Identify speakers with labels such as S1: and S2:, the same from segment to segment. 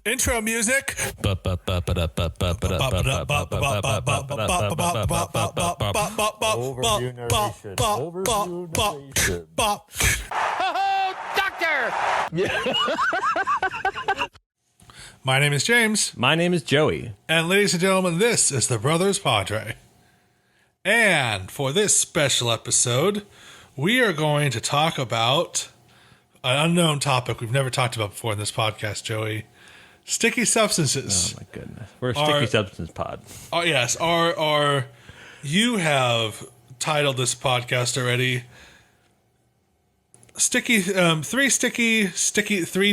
S1: Intro music.
S2: Overview narration.
S3: Doctor!
S1: My name is James.
S4: My name is Joey.
S1: And ladies and gentlemen, this is the Brothers Padre. And for this special episode, we are going to talk about an unknown topic we've never talked about before in this podcast, Joey. Sticky substances.
S4: Oh my goodness. We're a sticky substance pod.
S1: Oh yes, you have titled this podcast already. Three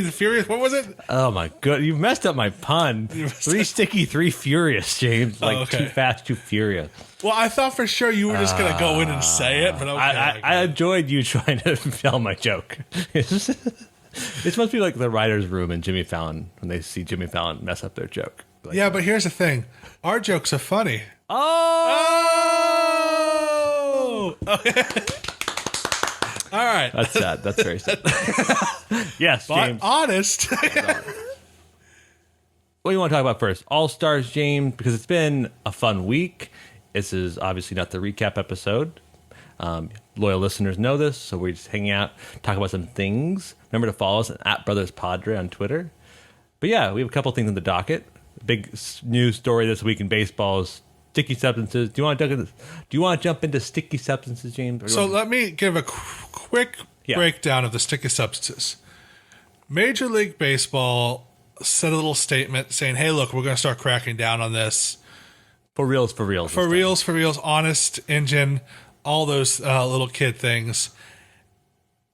S1: the Furious. What was it?
S4: Oh my god, you messed up my pun. Three sticky, three furious, James. Like
S1: okay.
S4: Too fast, too furious.
S1: Well, I thought for sure you were just going to go in and say it, but okay.
S4: I enjoyed you trying to tell my joke. This must be like the writer's room in Jimmy Fallon when they see Jimmy Fallon mess up their joke. Like,
S1: yeah, but here's the thing. Our jokes are funny.
S4: Oh!
S1: Okay. All right.
S4: That's sad. That's very sad. Yes,
S1: But
S4: James.
S1: honest.
S4: What do you want to talk about first? All-Stars, James, because it's been a fun week. This is obviously not the recap episode. Loyal listeners know this, so we're just hanging out, talking about some things. Remember to follow us at Brothers Padre on Twitter. But yeah, we have a couple things in the docket. Big news story this week in baseball is sticky substances. Do you want to jump into sticky substances, James?
S1: So let me give a quick breakdown of the sticky substances. Major League Baseball said a little statement saying, hey, look, we're going to start cracking down on this.
S4: For reals.
S1: For reals, honest engine, all those little kid things.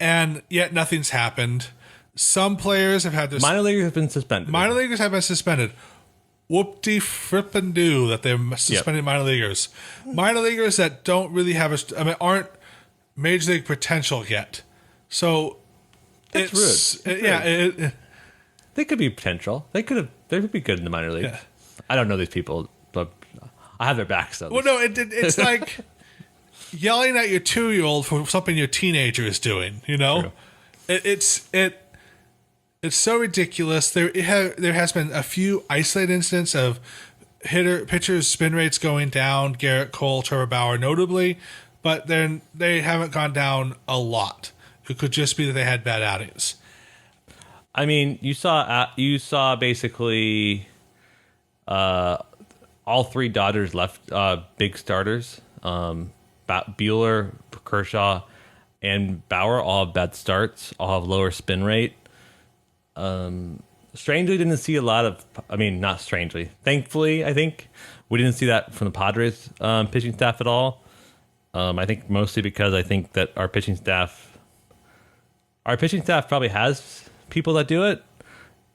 S1: And yet nothing's happened. Some players have had this.
S4: Minor leaguers have been suspended.
S1: Minor leaguers have been suspended. Whoop-de-frippin'-doo that they're suspending minor leaguers. Minor leaguers that don't really have aren't major league potential yet. So
S4: That's rude. They could be potential. They could be good in the minor leagues.
S1: Yeah.
S4: I don't know these people, but I have their backs though.
S1: Well, no, it's like yelling at your 2-year-old for something your teenager is doing. You know, it's so ridiculous. There has been a few isolated incidents of pitchers' spin rates going down. Garrett Cole, Trevor Bauer, notably, but then they haven't gone down a lot. It could just be that they had bad outings.
S4: I mean, you saw basically all three Dodgers left big starters. Buehler, Kershaw, and Bauer all have bad starts, all have lower spin rate. Strangely, didn't see a lot of. I mean, not strangely. Thankfully, I think we didn't see that from the Padres pitching staff at all. I think mostly because I think that our pitching staff probably has people that do it.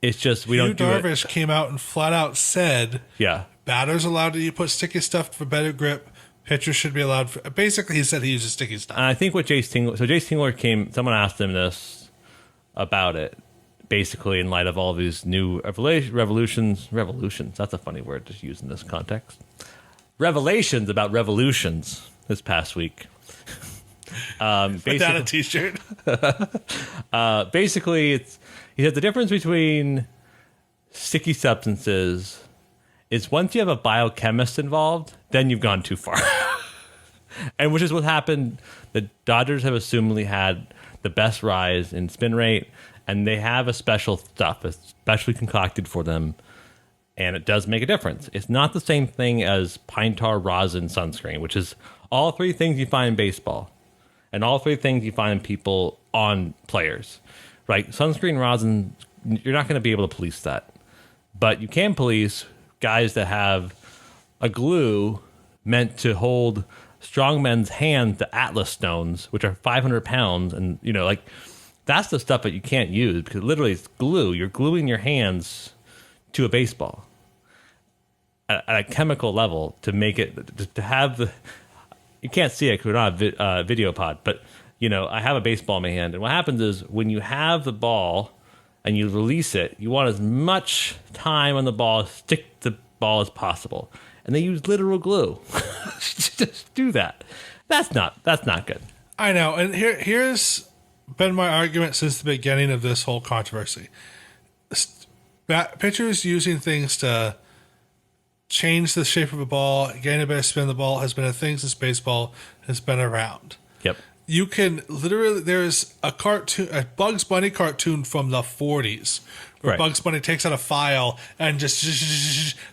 S4: It's just we don't do it.
S1: Darvish came out and flat out said,
S4: Yeah,
S1: batters allowed to put sticky stuff for better grip. Pitchers should be allowed. Basically, he said he uses sticky stuff.
S4: and I think what Jace Tingler came. Someone asked him this about it. Basically, in light of all these new revolutions. That's a funny word to use in this context. Revelations about revolutions this past week.
S1: Put down a T-shirt.
S4: Basically, he said the difference between sticky substances is once you have a biochemist involved, then you've gone too far. And which is what happened. The Dodgers have assumedly had the best rise in spin rate, and they have a special stuff, especially concocted for them, and it does make a difference. It's not the same thing as pine tar, rosin, sunscreen, which is all three things you find in baseball, and all three things you find in people on players, right? Sunscreen, rosin, you're not going to be able to police that, but you can police guys that have a glue meant to hold strong men's hands, the Atlas stones, which are 500 pounds, and that's the stuff that you can't use because literally it's glue. You're gluing your hands to a baseball at a chemical level to make it to have the. You can't see it because we're not a video pod, but I have a baseball in my hand, and what happens is when you have the ball and you release it, you want as much time on the ball, stick the ball as possible, and they use literal glue. Just do that. That's not good.
S1: I know, and here's been my argument since the beginning of this whole controversy. pitchers using things to change the shape of a ball, getting a better spin of the ball has been a thing since baseball has been around.
S4: Yep.
S1: You can literally, there's a Bugs Bunny cartoon from the 40s where
S4: Right.
S1: Bugs Bunny takes out a file and just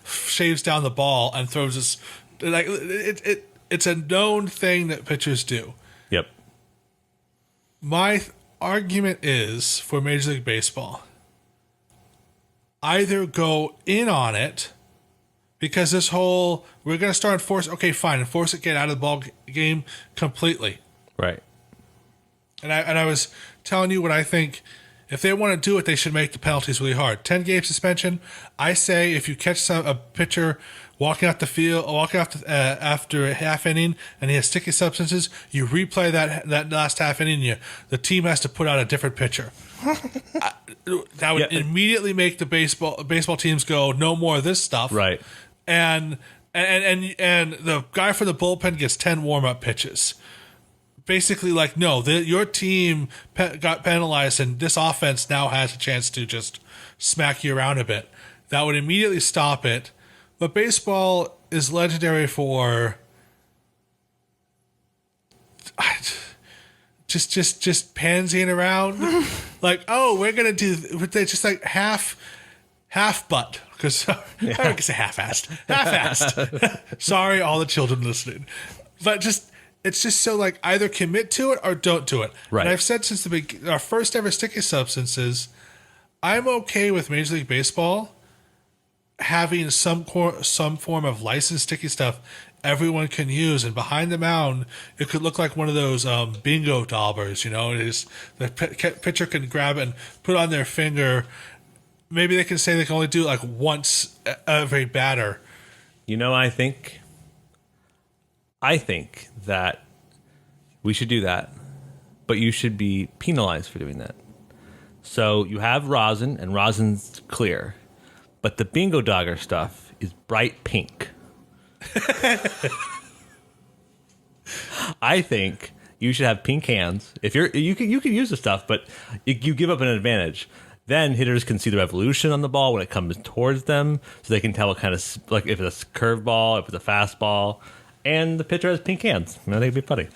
S1: shaves down the ball and throws this. Like it's a known thing that pitchers do.
S4: Yep.
S1: My argument is for Major League Baseball, either go in on it, because this whole, we're going to start enforce, okay, fine, enforce it, get out of the ball game completely.
S4: Right.
S1: And I was telling you what I think. If they want to do it, they should make the penalties really hard. 10-game suspension. I say if you catch a pitcher walking out the field, after a half inning, and he has sticky substances, you replay that last half inning. The team has to put out a different pitcher. That would immediately make the baseball teams go, no more of this stuff.
S4: Right.
S1: And the guy for the bullpen gets 10 warm-up pitches. Basically, like, no, your team got penalized, and this offense now has a chance to just smack you around a bit. That would immediately stop it. But baseball is legendary for just pansying around. Like, oh, we're gonna do just like half butt, because I don't say half-assed. Sorry, all the children listening, but it's just so, like, either commit to it or don't do it.
S4: Right.
S1: And I've said since our first ever sticky substances, I'm okay with Major League Baseball having some form of licensed sticky stuff everyone can use, and behind the mound it could look like one of those bingo daubers, the pitcher can grab it and put it on their finger. Maybe they can say they can only do it like once every batter.
S4: I think that we should do that, but you should be penalized for doing that. So you have rosin, and rosin's clear, but the bingo dogger stuff is bright pink. I think you should have pink hands. If you can use the stuff, but you give up an advantage. Then hitters can see the revolution on the ball when it comes towards them, so they can tell what kind of, like, if it's a curveball, if it's a fastball. And the pitcher has pink hands. I think it'd be funny.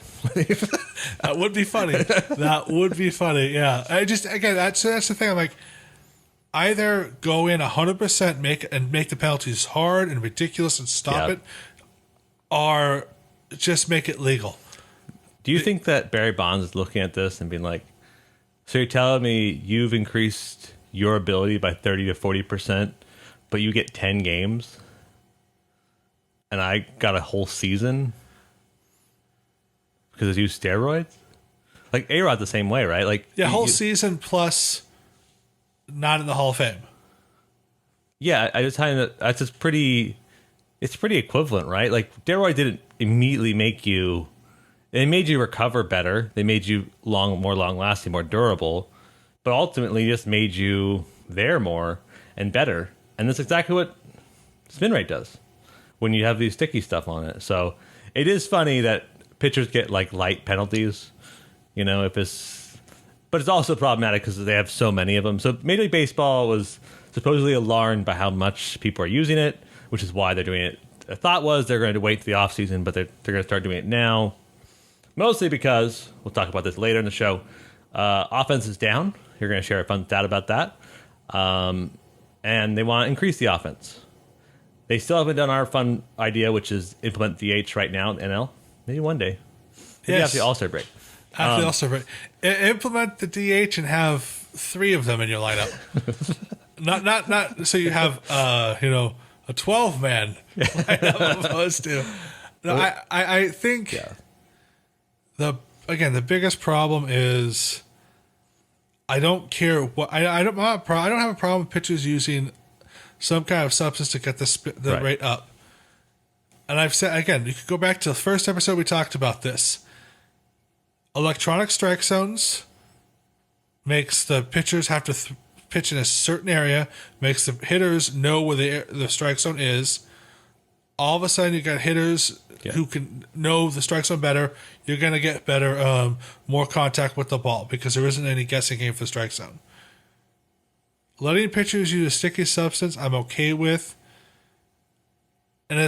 S1: That would be funny. That would be funny. Yeah. That's the thing. I'm like, either go in 100%, make the penalties hard and ridiculous and stop it, or just make it legal.
S4: Do you think that Barry Bonds is looking at this and being like, so you're telling me you've increased your ability by 30 to 40%, but you get 10 games? And I got a whole season because I used steroids? Like, A-Rod's the same way, right? Like,
S1: whole season plus not in the Hall of Fame.
S4: Yeah, I just find that that's just pretty. It's pretty equivalent, right? Like, steroid didn't immediately make you. They made you recover better. They made you more long-lasting, more durable, but ultimately just made you there more and better. And that's exactly what spin rate does when you have these sticky stuff on it. So it is funny that pitchers get like light penalties, but it's also problematic because they have so many of them. So Major League Baseball was supposedly alarmed by how much people are using it, which is why they're doing it. The thought was they're going to wait to the offseason, but they're going to start doing it now. Mostly because, we'll talk about this later in the show, offense is down. You're going to share a fun stat about that. And they want to increase the offense. They still haven't done our fun idea, which is implement DH right now in NL. Maybe one day. Maybe after the All-Star break.
S1: After the All-Star break. Implement the DH and have 3 of them in your lineup. not so you have a 12-man lineup opposed to. No, I think the biggest problem is I don't care what I don't have a problem with pitchers using some kind of substance to get the rate up. And I've said, again, you could go back to the first episode we talked about this. Electronic strike zones makes the pitchers have to pitch in a certain area, makes the hitters know where the strike zone is. All of a sudden, you got hitters who can know the strike zone better. You're going to get better, more contact with the ball because there isn't any guessing game for the strike zone. letting pitchers use a sticky substance, I'm okay with. And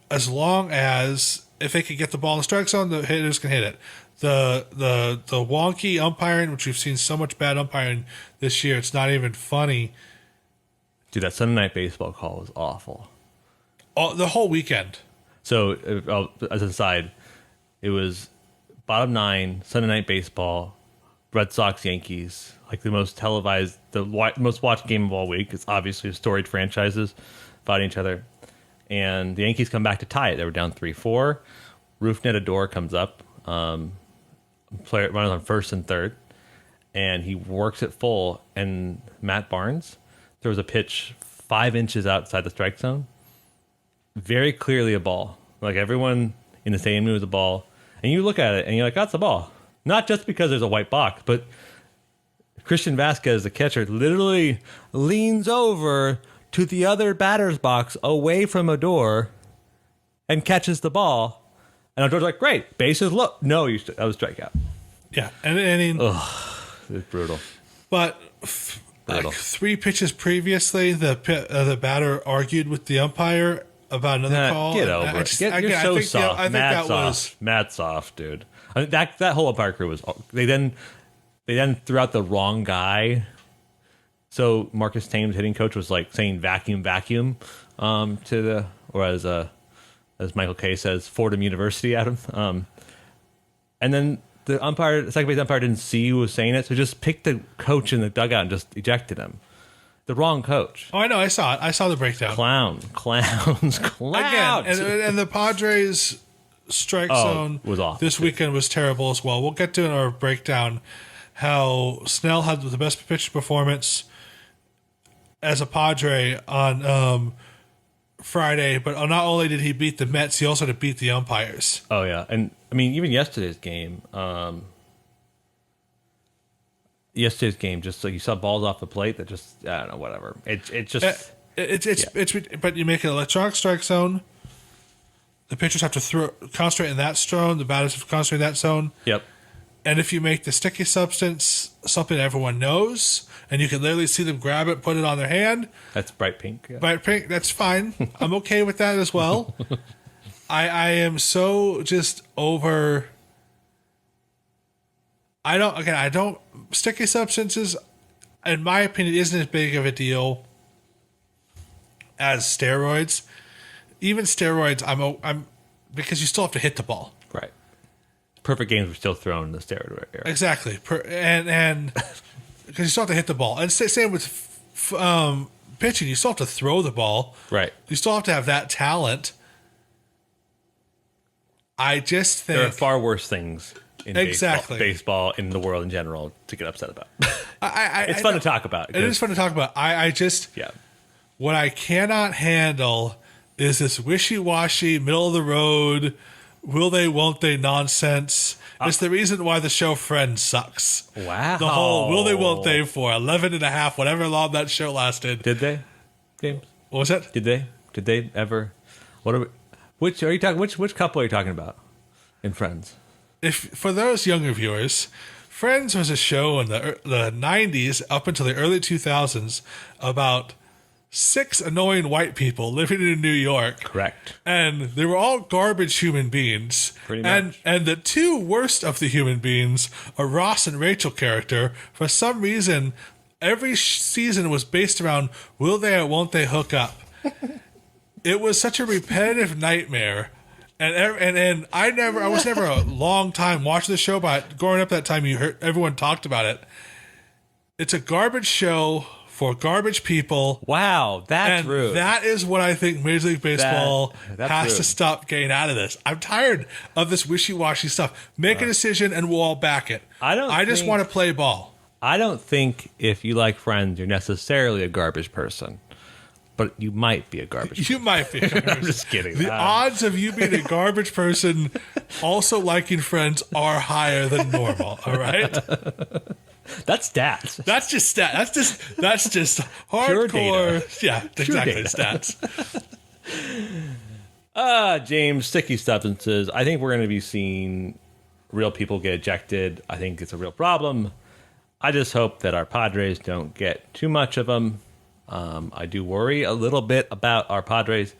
S1: as long as if they can get the ball in the strike zone, the hitters can hit it. The wonky umpiring, which we've seen so much bad umpiring this year, it's not even funny.
S4: Dude, that Sunday Night Baseball call was awful.
S1: The whole weekend.
S4: So, as an aside, it was bottom 9, Sunday Night Baseball, Red Sox, Yankees, like the most televised, the most watched game of all week. It's obviously storied franchises fighting each other. And the Yankees come back to tie it. They were down 3-4. Rougned Odor comes up. Player runners on first and third. And he works it full. And Matt Barnes throws a pitch 5 inches outside the strike zone. Very clearly a ball. Like everyone in the stadium knew it was a ball. And you look at it and you're like, that's a ball. Not just because there's a white box, but Christian Vasquez, the catcher, literally leans over to the other batter's box away from Odor and catches the ball. And Odor's like, great, bases look. No, that was strikeout.
S1: Yeah, and
S4: It's brutal.
S1: But like 3 pitches previously, the batter argued with the umpire about another call.
S4: Get over it. You're so soft. Mad soft, dude. I mean, that whole umpire crew was. They then threw out the wrong guy. So Marcus Thames, hitting coach, was like saying vacuum to the, or as Michael Kay says, Fordham University at him. And then the second base umpire didn't see who was saying it, so just picked the coach in the dugout and just ejected him. The wrong coach.
S1: Oh, I know. I saw it. I saw the breakdown.
S4: Clowns.
S1: Again, and the Padres strike zone
S4: was awful.
S1: This weekend was terrible as well. We'll get to in our breakdown how Snell had the best pitch performance as a Padre on Friday, but not only did he beat the Mets, he also had to beat the umpires.
S4: Oh, yeah. And, I mean, even yesterday's game, just like you saw balls off the plate that just, I don't know, whatever.
S1: But you make an electronic strike zone. The pitchers have to concentrate in that zone. The batters have to concentrate in that zone.
S4: Yep.
S1: And if you make the sticky substance something everyone knows, and you can literally see them grab it, put it on their hand.
S4: That's bright pink. Yeah.
S1: Bright pink, that's fine. I'm okay with that as well. I am so just over. Sticky substances, in my opinion, isn't as big of a deal as steroids. Even steroids, I'm because you still have to hit the ball.
S4: Right. Perfect games were still thrown in the steroid era.
S1: Exactly. And because you still have to hit the ball. And same with pitching, you still have to throw the ball.
S4: Right.
S1: You still have to have that talent. I just think
S4: there are far worse things in baseball in the world in general to get upset about. It's fun to talk about.
S1: It is fun to talk about. What I cannot handle is this wishy-washy, middle of the road, will they, won't they nonsense. It's the reason why the show Friends sucks.
S4: Wow.
S1: The whole will they, won't they for 11 and a half, whatever long that show lasted.
S4: Did they, James?
S1: What was that?
S4: Did they ever? Which couple are you talking about in Friends?
S1: For those younger viewers, Friends was a show in the 90s up until the early 2000s about 6 annoying white people living in New York.
S4: Correct.
S1: And they were all garbage human beings.
S4: Pretty much.
S1: And the 2 worst of the human beings, a Ross and Rachel character, for some reason, every season was based around will they or won't they hook up. It was such a repetitive nightmare. And I was never a long time watching the show, but growing up that time, you heard everyone talked about it. It's a garbage show for garbage people.
S4: Wow, that's rude.
S1: That is what I think Major League Baseball has to stop getting out of this. I'm tired of this wishy-washy stuff. Make a decision and we'll all back it. I just want to play ball.
S4: I don't think if you like Friends, you're necessarily a garbage person. But you might be a garbage person.
S1: You might be a garbage person.
S4: I'm just kidding.
S1: The odds of you being a garbage person also liking Friends are higher than normal, all right?
S4: That's stats.
S1: That's just stats. That's just hardcore. Yeah, exactly. Stats.
S4: James, sticky substances. I think we're going to be seeing real people get ejected. I think it's a real problem. I just hope that our Padres don't get too much of them. I do worry a little bit about our Padres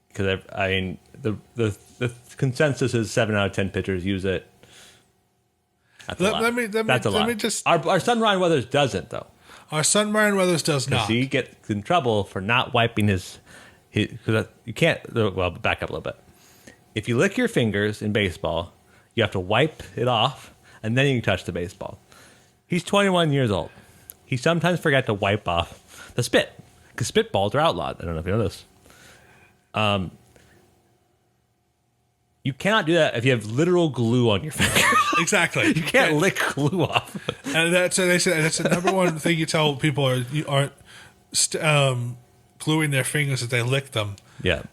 S4: because I mean the consensus is 7 out of 10 pitchers use it. That's a lot. That's a lot. Our son Ryan Weathers doesn't though.
S1: Our son Ryan Weathers does not.
S4: He gets in trouble for not wiping his because you can't. Well, back up a little bit. If you lick your fingers in baseball, you have to wipe it off and then you can touch the baseball. He's 21 years old. He sometimes forgets to wipe off the spit because spitballs are outlawed. I don't know if you know this. You cannot do that if you have literal glue on your fingers.
S1: Exactly.
S4: You can't lick glue off.
S1: And that's they say that's the number one thing you tell people aren't gluing their fingers as they lick them.
S4: Yeah.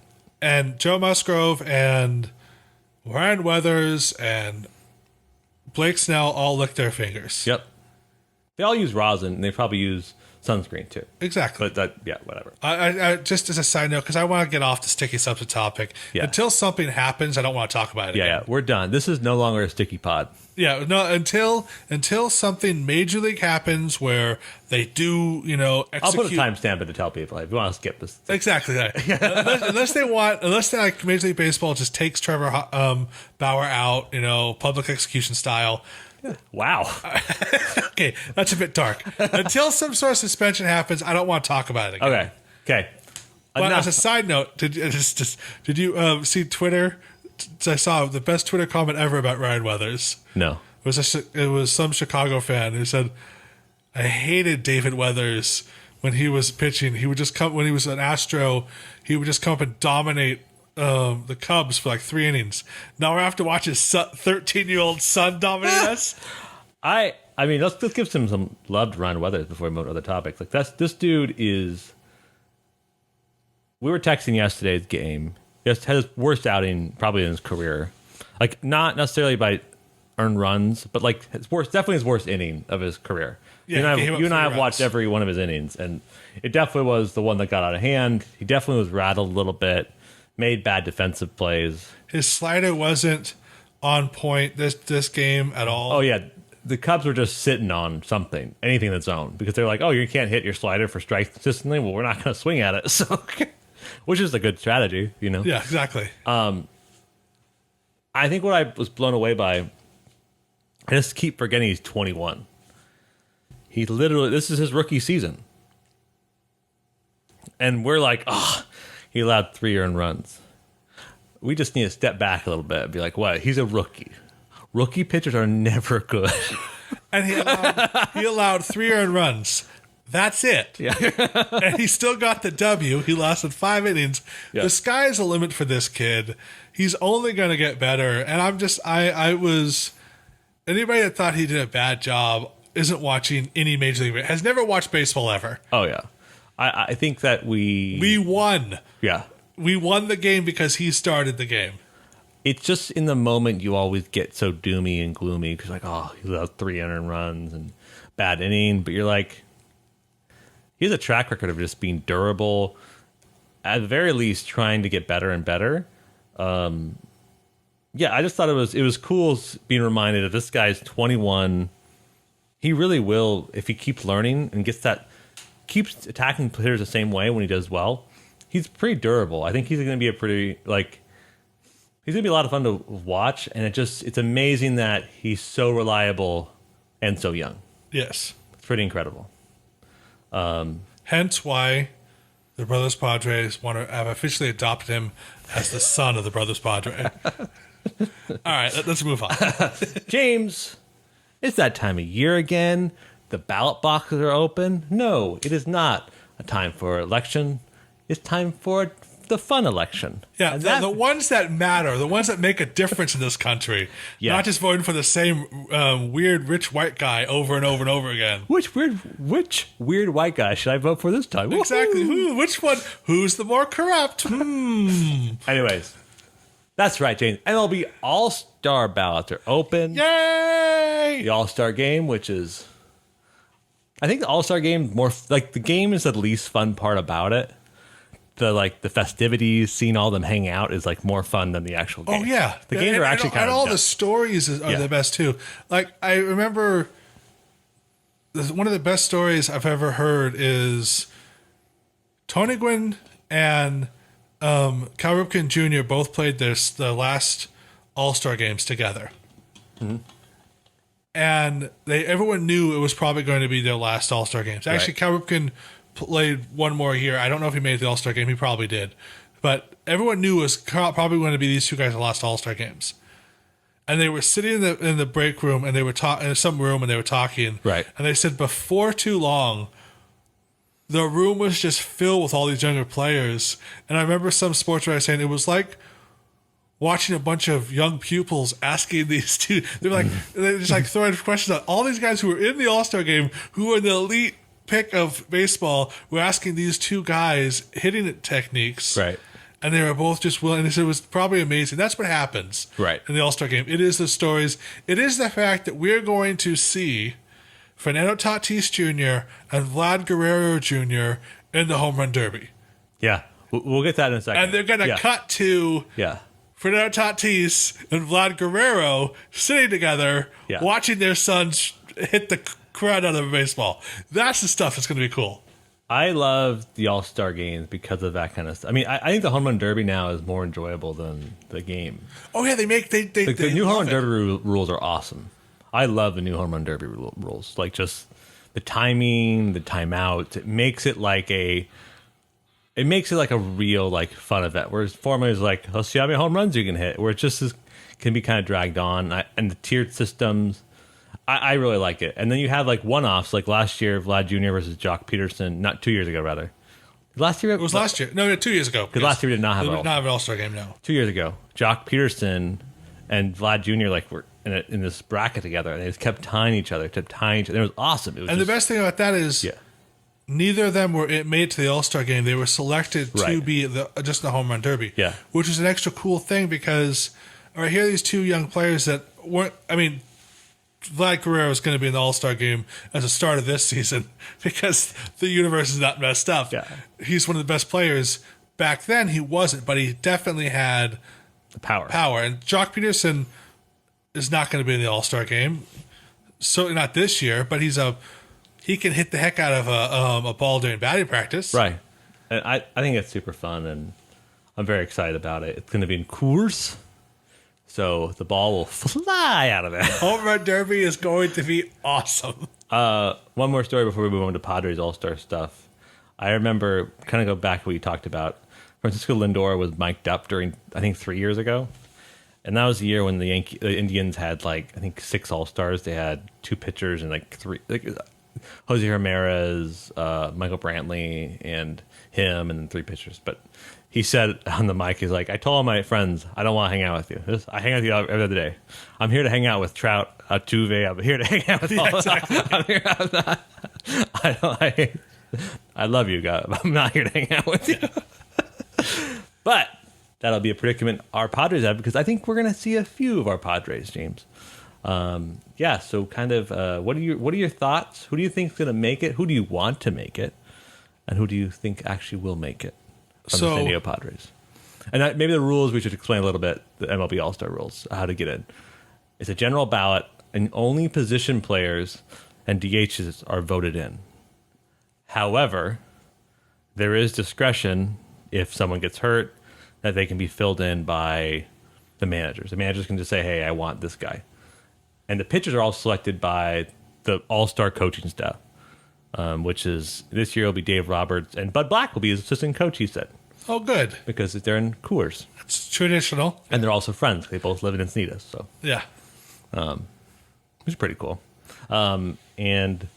S1: And Joe Musgrove and Ryan Weathers and Blake Snell all lick their fingers.
S4: Yep. They all use rosin, and they probably use sunscreen too.
S1: Exactly.
S4: But whatever.
S1: I just as a side note, because I want to get off the sticky substance topic. Yeah. Until something happens, I don't want to talk about it.
S4: Yeah, we're done. This is no longer a sticky pod.
S1: Yeah, no. Until something major league happens where they do, execute.
S4: I'll put a timestamp in to tell people if you want to skip this.
S1: Exactly. Right. unless like Major League Baseball just takes Trevor Bauer out, public execution style.
S4: Wow.
S1: Okay, that's a bit dark. Until some sort of suspension happens, I don't want to talk about it again.
S4: Okay.
S1: But as a side note, did you see Twitter? I saw the best Twitter comment ever about Ryan Weathers.
S4: No.
S1: It was some Chicago fan who said, "I hated David Weathers when he was pitching. He would just come when he was an Astro. He would just come up and dominate." The Cubs for like 3 innings. Now we're have to watch his 13-year-old son dominate us.
S4: I mean, let's give him some love to Ryan Weathers before we move to other topics. Like this dude is. We were texting yesterday's game. He had his worst outing probably in his career. Like not necessarily by earned runs, but like definitely his worst inning of his career.
S1: Yeah,
S4: you and I have watched every one of his innings, and it definitely was the one that got out of hand. He definitely was rattled a little bit. Made bad defensive plays.
S1: His slider wasn't on point this game at all.
S4: Oh, yeah. The Cubs were just sitting on something, anything that's zone, because they're like, oh, you can't hit your slider for strikes consistently. Well, we're not going to swing at it. So, which is a good strategy,
S1: Yeah, exactly.
S4: I think what I was blown away by, I just keep forgetting he's 21. This is his rookie season. And we're like, he allowed 3 earned runs. We just need to step back a little bit and be like, what? He's a rookie. Rookie pitchers are never good.
S1: And he allowed 3 earned runs. That's it.
S4: Yeah.
S1: And he still got the W. He lasted 5 innings. Yeah. The sky is the limit for this kid. He's only going to get better. And anybody that thought he did a bad job isn't watching any Major League, has never watched baseball ever.
S4: Oh, yeah. I think that we
S1: won.
S4: Yeah.
S1: We won the game because he started the game.
S4: It's just in the moment you always get so doomy and gloomy because he allowed 300 runs and bad inning. But you're like, he has a track record of just being durable, at the very least trying to get better and better. I just thought it was cool being reminded that this guy's 21. He really will, if he keeps learning and keeps attacking players the same way when he does well, he's pretty durable. I think he's going to be he's going to be a lot of fun to watch, and it's amazing that he's so reliable and so young.
S1: Yes.
S4: It's pretty incredible.
S1: Hence why the Brothers Padres have officially adopted him as the son of the Brothers Padre. All right, let's move on.
S4: James, it's that time of year again. The ballot boxes are open. No, it is not a time for election. It's time for the fun election.
S1: Yeah, the ones that matter, the ones that make a difference in this country. Yeah. Not just voting for the same weird rich white guy over and over and over again.
S4: Which weird white guy should I vote for this time?
S1: Exactly. Which one? Who's the more corrupt?
S4: Anyways, that's right, James. MLB All-Star ballots are open.
S1: Yay!
S4: The All-Star game, which is... I think the All-Star game the game is the least fun part about it. The festivities, seeing all them hang out is more fun than the actual game.
S1: Oh yeah,
S4: the games are actually kind of
S1: and all the stories are the best too. Like I remember one of the best stories I've ever heard is Tony Gwynn and Cal Ripken Jr. both played the last All-Star games together.
S4: Mm-hmm.
S1: And everyone knew it was probably going to be their last All-Star games. Actually,
S4: Right.
S1: Cal Ripken played one more year. I don't know if he made the All-Star game. He probably did. But everyone knew it was probably going to be these two guys' last All-Star games. And they were sitting in the break room, and they were in some room, and they were talking.
S4: Right.
S1: And they said before too long, the room was just filled with all these younger players. And I remember some sports writer saying it was like watching a bunch of young pupils asking these two. They're just like throwing questions out. All these guys who were in the All-Star game, who were in the elite pick of baseball, were asking these two guys hitting techniques.
S4: Right.
S1: And they were both just willing. They said it was probably amazing. That's what happens
S4: Right.
S1: in the All-Star game. It is the stories. It is the fact that we're going to see Fernando Tatis Jr. and Vlad Guerrero Jr. in the Home Run Derby.
S4: Yeah. We'll get that in a second.
S1: And they're going to cut to Fernando Tatis and Vlad Guerrero sitting together, watching their sons hit the crud out of a baseball. That's the stuff that's going to be cool.
S4: I love the All-Star games because of that kind of stuff. I mean, I think the Home Run Derby now is more enjoyable than the game.
S1: Oh, yeah, the
S4: new Home Run Derby rules are awesome. I love the new Home Run Derby rules. Like, just the timing, the timeout. It makes it like a real, like, fun event. Whereas formerly is like, let's see how many home runs you can hit. Where it just can be kind of dragged on. And the tiered systems, I really like it. And then you have like one-offs, like last year, Vlad Jr. versus Jock Peterson. Not 2 years ago, rather. Last year?
S1: It was last year. No, 2 years ago.
S4: Because last year we did not have
S1: an All-Star game, no.
S4: 2 years ago, Jock Peterson and Vlad Jr. were in this bracket together, and they just kept tying each other. It was awesome.
S1: The best thing about that is neither of them made it to the All-Star game. They were selected to be just the Home Run Derby, which is an extra cool thing because here are these two young players that weren't, I mean, Vlad Guerrero is going to be in the All-Star game at the start of this season because the universe is not messed up.
S4: Yeah.
S1: He's one of the best players. Back then, he wasn't, but he definitely had
S4: the power.
S1: And Jock Peterson is not going to be in the All-Star game. Certainly not this year, but he can hit the heck out of a ball during batting practice.
S4: Right. And I think it's super fun, and I'm very excited about it. It's going to be in Coors. So the ball will fly out of there.
S1: Home Run Derby is going to be awesome.
S4: One more story before we move on to Padres All-Star stuff. I remember, kind of go back to what you talked about. Francisco Lindor was mic'd up during, I think, 3 years ago. And that was the year when the Indians had, like, I think 6 All-Stars. They had 2 pitchers and, like, 3. Like, Jose Ramirez, Michael Brantley, and him, and then 3 pitchers. But he said on the mic, he's like, I told all my friends, I don't want to hang out with you. I hang out with you every other day. I'm here to hang out with Trout, Altuve. I'm here to hang out with all
S1: exactly.
S4: I'm here I love you, guys. I'm not here to hang out with you. But that'll be a predicament our Padres have because I think we're going to see a few of our Padres, James. So kind of what are your thoughts? Who do you think is going to make it? Who do you want to make it? And who do you think actually will make it from the San Diego Padres? And maybe the rules we should explain a little bit, the MLB All-Star rules, how to get in. It's a general ballot, and only position players and DHs are voted in. However, there is discretion if someone gets hurt that they can be filled in by the managers. The managers can just say, hey, I want this guy. And the pitchers are all selected by the all-star coaching staff, which is this year will be Dave Roberts, and Bud Black will be his assistant coach, he said.
S1: Oh, good.
S4: Because they're in Coors.
S1: It's traditional.
S4: And they're also friends. They both live in Encinitas. So.
S1: Yeah.
S4: Which is pretty cool. And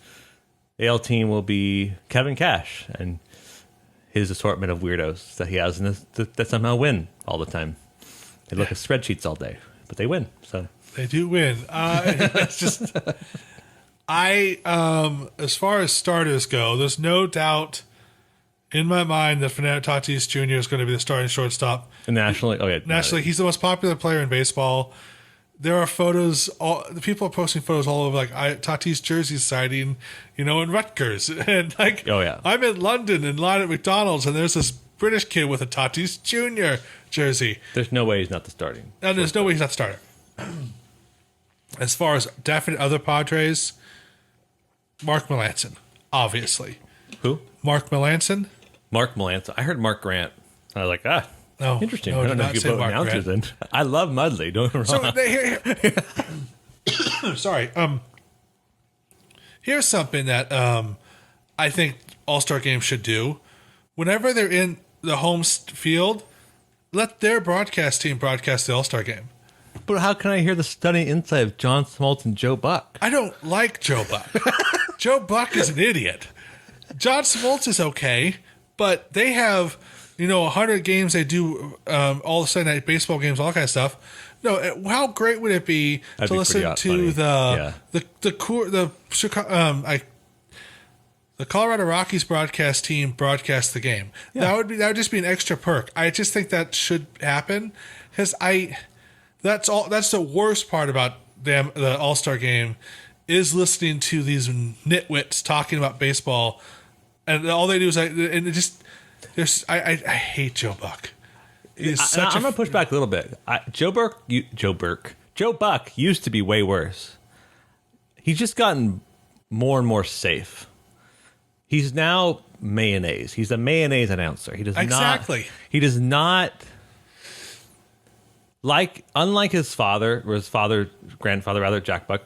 S4: the AL team will be Kevin Cash and his assortment of weirdos that he has that somehow win all the time. They look at spreadsheets all day, but they win. So
S1: they do win. It's just, as far as starters go, there's no doubt in my mind that Fernando Tatis Jr. is going to be the starting shortstop.
S4: Nationally,
S1: nationally, he's the most popular player in baseball. There are photos. The people are posting photos all over, like Tatis jersey sighting, in Rutgers, and like, I'm in London in line at McDonald's, and there's this British kid with a Tatis Jr. jersey.
S4: There's no way he's not the starting.
S1: And there's no way he's not the starter. As far as definite other Padres, Mark Melanson, obviously.
S4: Who?
S1: Mark Melanson.
S4: Mark Melanson. I heard Mark Grant. I was like,
S1: No,
S4: interesting.
S1: no,
S4: I don't
S1: did
S4: know
S1: not
S4: if you
S1: say
S4: put
S1: Mark
S4: announcers in. I love Mudley. Don't get me
S1: So
S4: wrong.
S1: sorry. Here's something that I think All-Star games should do. Whenever they're in the home field, let their broadcast team broadcast the All-Star game.
S4: But how can I hear the stunning insight of John Smoltz and Joe Buck?
S1: I don't like Joe Buck. Joe Buck is an idiot. John Smoltz is okay, but they have, 100 games they do, all the Sunday night baseball games, all that kind of stuff. No, how great would it be
S4: That'd
S1: to
S4: be
S1: listen
S4: pretty
S1: to
S4: funny.
S1: the Colorado Rockies broadcast team broadcast the game?
S4: Yeah.
S1: That would just be an extra perk. I just think that should happen because that's the worst part about the All-Star game is listening to these nitwits talking about baseball, and all they do is I hate Joe Buck.
S4: I'm gonna push back a little bit. Joe Buck used to be way worse. He's just gotten more and more safe. He's now mayonnaise. He's a mayonnaise announcer. He does
S1: Exactly.
S4: He does not unlike his grandfather rather, Jack Buck.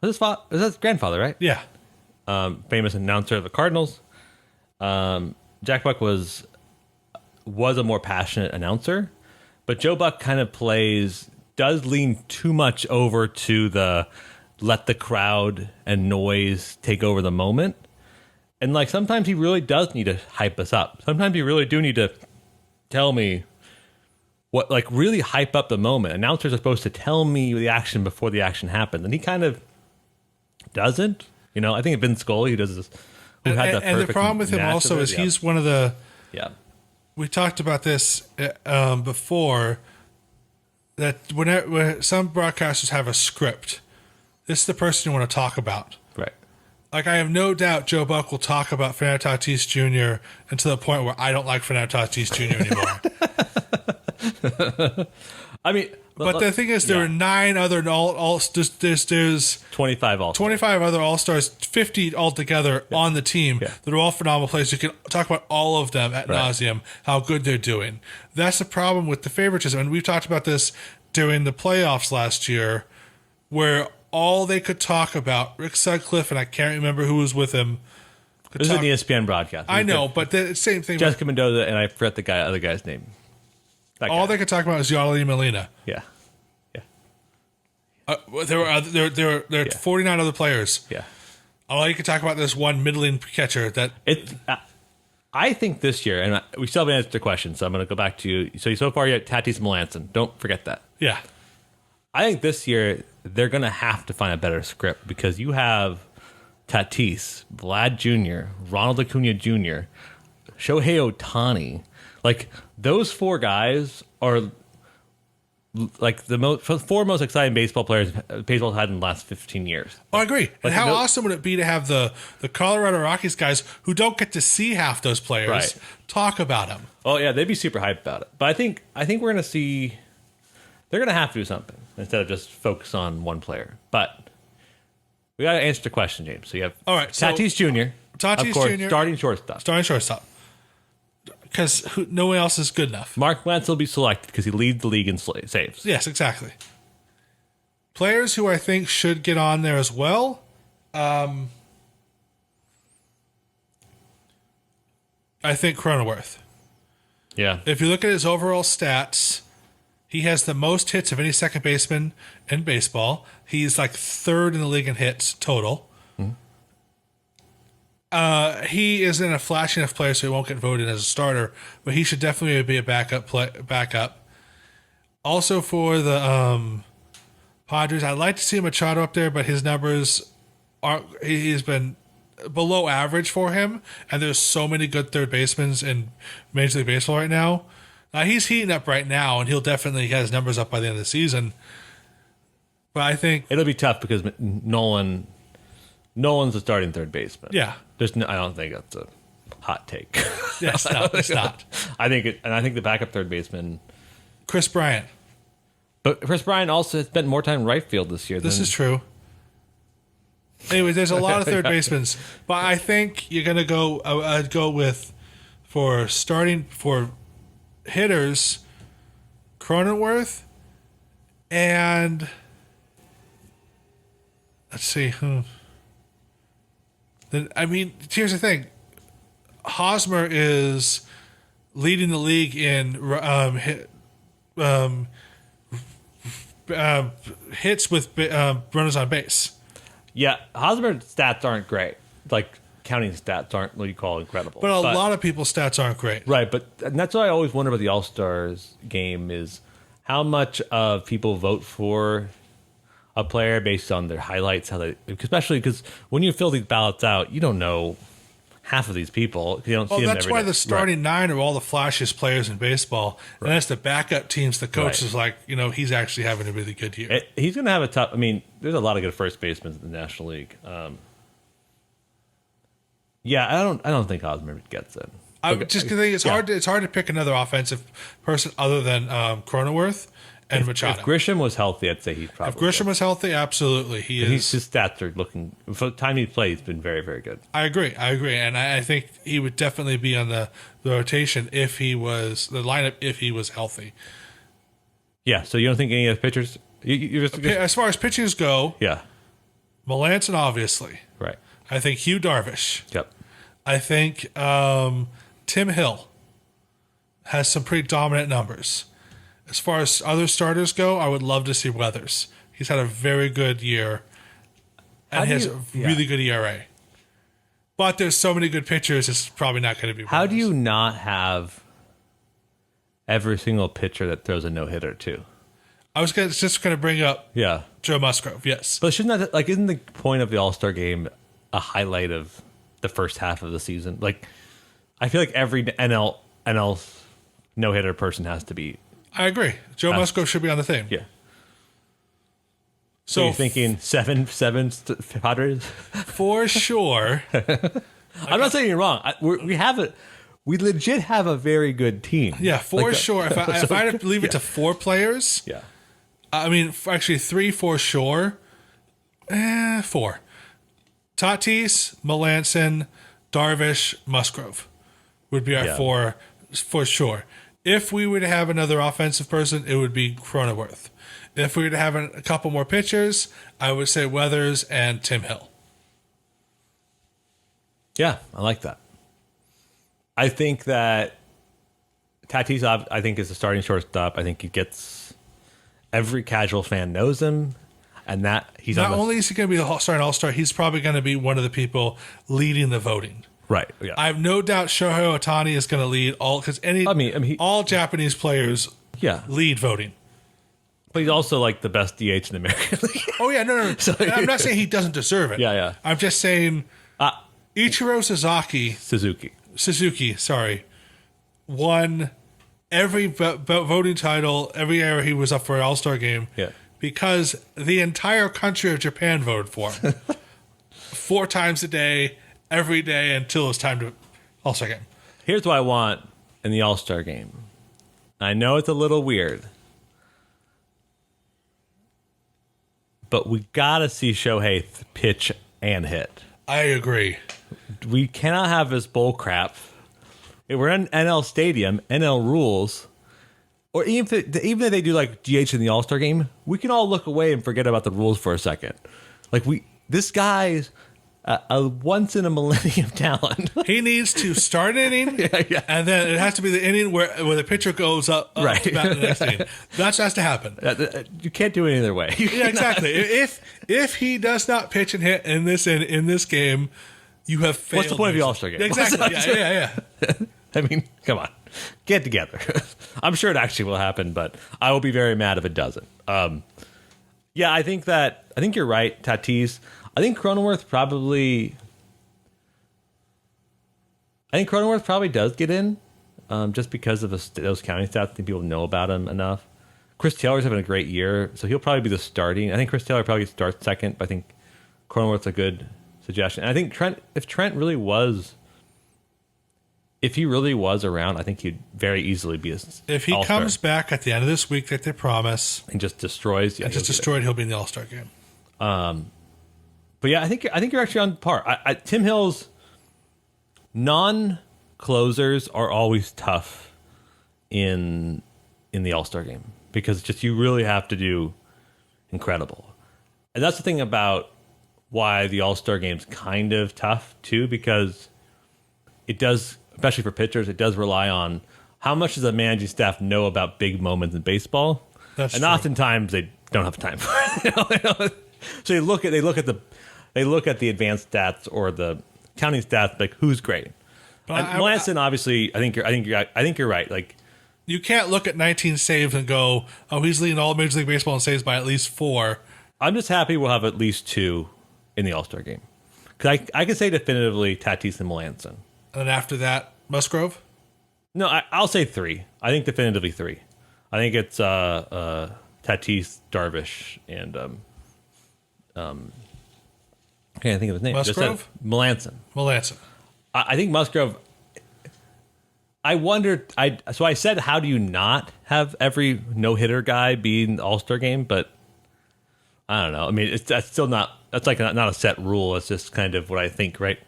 S4: Was his grandfather, right?
S1: Yeah.
S4: Famous announcer of the Cardinals. Jack Buck was a more passionate announcer, but Joe Buck kind of does lean too much over to the let the crowd and noise take over the moment. And sometimes he really does need to hype us up. Sometimes you really do need to tell me what, really hype up the moment. Announcers are supposed to tell me the action before the action happens, and he kind of doesn't. I think Vince Scully, who does this,
S1: And the problem with him also is he's one of the.
S4: Yeah.
S1: We talked about this before. That when some broadcasters have a script, this is the person you want to talk about.
S4: Right.
S1: I have no doubt Joe Buck will talk about Fernando Tatis Jr. until the point where I don't like Fernando Tatis Jr. anymore.
S4: I mean,
S1: but the thing is, there are 9 other there's
S4: 25 all
S1: 25 other All-Stars, 50 altogether on the team that are all phenomenal players. You can talk about all of them at nauseum, how good they're doing. That's the problem with the favoritism, and we've talked about this during the playoffs last year, where all they could talk about, Rick Sutcliffe, and I can't remember who was with him.
S4: This is an ESPN broadcast.
S1: I know, but the same thing.
S4: Jessica Mendoza, and I forgot the other guy's name.
S1: All they could talk about was Yardley Molina.
S4: Yeah.
S1: There were 49 other players.
S4: Yeah.
S1: All you could talk about this one middling catcher that
S4: I think this year, and we still haven't answered the question, so I'm going to go back to you. So far you're at Tatis Melanson. Don't forget that.
S1: Yeah.
S4: I think this year they're going to have to find a better script because you have Tatis, Vlad Jr., Ronald Acuna Jr., Shohei Ohtani. Those 4 guys are the 4 most exciting baseball players baseball's had in the last 15 years.
S1: I agree. And how awesome would it be to have the Colorado Rockies guys who don't get to see half those players talk about them?
S4: Oh yeah, they'd be super hyped about it. But I think we're going to see they're going to have to do something instead of just focus on one player. But we got to answer the question, James. So you have Tatis Jr.
S1: Tatis
S4: of course,
S1: Jr.
S4: starting shortstop.
S1: Because no one else is good enough.
S4: Mark Lentz will be selected because he leads the league in saves.
S1: Yes, exactly. Players who I think should get on there as well. I think Cronenworth.
S4: Yeah.
S1: If you look at his overall stats, he has the most hits of any second baseman in baseball. He's 3rd in the league in hits total. He isn't a flashy enough player, so he won't get voted as a starter, but he should definitely be a backup. Also for the Padres, I'd like to see Machado up there, but his numbers he's been below average for him, and there's so many good third basemen in Major League Baseball right now. He's heating up right now, and he'll definitely get his numbers up by the end of the season. But I think
S4: it'll be tough because Nolan's a starting third baseman.
S1: Yeah.
S4: I don't think that's a hot take.
S1: Yes, no, it's not.
S4: I think the backup third baseman,
S1: Chris Bryant.
S4: But Chris Bryant also has spent more time in right field this year.
S1: This is true. Anyway, there's a lot of third basemen, but I think you're gonna go. I'd go with for hitters, Cronenworth, and let's see. Then I mean, here's the thing: Hosmer is leading the league in hits with runners on base.
S4: Yeah, Hosmer's stats aren't great. Like, counting stats aren't what you call incredible.
S1: But a lot of people's stats aren't great.
S4: Right, and that's what I always wonder about the All-Stars game is how much of people vote for a player based on their highlights, especially because when you fill these ballots out, you don't know half of these people. You don't see them
S1: that's
S4: every
S1: why
S4: day.
S1: the starting nine are all the flashiest players in baseball. Right. And as the backup teams, the coach is like, he's actually having a really good year.
S4: He's going to have a tough. I mean, there's a lot of good first basemen in the National League. Yeah, I don't think Hosmer gets it.
S1: I just think it's hard. It's hard to pick another offensive person other than Cronenworth and Machado.
S4: If Grisham was healthy, I'd say he'd probably.
S1: If Grisham was healthy, absolutely, he is.
S4: His stats are looking. For the time he's played, he's been very, very good.
S1: I agree, and I think he would definitely be on the rotation if he was the lineup if he was healthy.
S4: Yeah. So you don't think any of the pitchers?
S1: As far as pitchers go,
S4: yeah,
S1: Melanson obviously.
S4: Right.
S1: I think Hugh Darvish.
S4: Yep.
S1: I think Tim Hill has some pretty dominant numbers. As far as other starters go, I would love to see Weathers. He's had a very good year and has a really good ERA. But there's so many good pitchers, it's probably not going to be Weathers.
S4: How do you not have every single pitcher that throws a no-hitter, too?
S1: I was just going to bring up Joe Musgrove, yes.
S4: But shouldn't that, isn't the point of the All-Star game a highlight of the first half of the season? Like, I feel like every NL no-hitter person has to be.
S1: I agree. Joe Musgrove should be on the thing.
S4: Yeah. So you're thinking seven Padres?
S1: For sure.
S4: I'm not saying you're wrong. We legit have a very good team.
S1: Yeah, for sure. If I had to leave it to four players, I mean, actually 3 for sure. 4. Tatis, Melanson, Darvish, Musgrove would be our 4 for sure. If we were to have another offensive person, it would be Cronenworth. If we were to have a couple more pitchers, I would say Weathers and Tim Hill.
S4: Yeah, I like that. I think that Tatis, I think, is the starting shortstop. I think he gets every casual fan knows him, and that he's
S1: not only is he going to be the starting all-star, he's probably going to be one of the people leading the voting.
S4: Right. Yeah.
S1: I have no doubt Shohei Ohtani is going to lead all because all Japanese players lead voting.
S4: But he's also like the best DH in the American League.
S1: Oh yeah, no. So, I'm not saying he doesn't deserve it.
S4: Yeah.
S1: I'm just saying Ichiro Suzuki, won every voting title every year he was up for an All-Star game.
S4: Yeah.
S1: Because the entire country of Japan voted for him 4 times a day. Every day until it's time to All-Star game.
S4: Here's what I want in the All-Star game. I know it's a little weird, but we gotta see Shohei pitch and hit.
S1: I agree.
S4: We cannot have this bull crap. If we're in NL Stadium, NL rules, or even if they do like DH in the All-Star game, we can all look away and forget about the rules for a second. This guy's a once in a millennium talent.
S1: He needs to start an inning, and then it has to be the inning where the pitcher goes up
S4: right.
S1: to bat in the next inning. That has to happen.
S4: You can't do it either way.
S1: Yeah, exactly. If he does not pitch and hit in this game, you have failed.
S4: What's the point of the All-Star game?
S1: Exactly. Yeah.
S4: I mean, come on, get together. I'm sure it actually will happen, but I will be very mad if it doesn't. I think you're right, Tatis. I think Cronenworth probably does get in, just because of those counting stats. I think people know about him enough. Chris Taylor's having a great year, so he'll probably be the starting. I think Chris Taylor probably starts second, but I think Cronenworth's a good suggestion. And I think if he really was around, I think he'd very easily be
S1: if he
S4: all-star.
S1: Comes back at the end of this week like they promise
S4: and just destroys,
S1: he'll be in the All-Star game.
S4: But yeah, I think you're actually on par. Tim Hill's non-closers are always tough in the All-Star game because just you really have to do incredible. And that's the thing about why the All-Star game's kind of tough too, because it does, especially for pitchers, it does rely on how much does the managing staff know about big moments in baseball.
S1: That's
S4: and
S1: true.
S4: oftentimes they don't have time for it. So they look at the advanced stats or the counting stats, like who's great.
S1: But
S4: Melanson, obviously, I think you're right. Like,
S1: you can't look at 19 saves and go, "Oh, he's leading all Major League Baseball in saves by at least 4."
S4: I'm just happy we'll have at least 2 in the All-Star game because I can say definitively Tatis and Melanson.
S1: And then after that, Musgrove.
S4: No, I'll say 3. I think definitively 3. I think it's Tatis, Darvish, and I can't think of his name.
S1: Musgrove?
S4: Melanson.
S1: Melanson.
S4: I think Musgrove. I wondered. So I said, how do you not have every no hitter guy be in the All-Star game? But I don't know. I mean, that's still not. That's like not a set rule. It's just kind of what I think, right?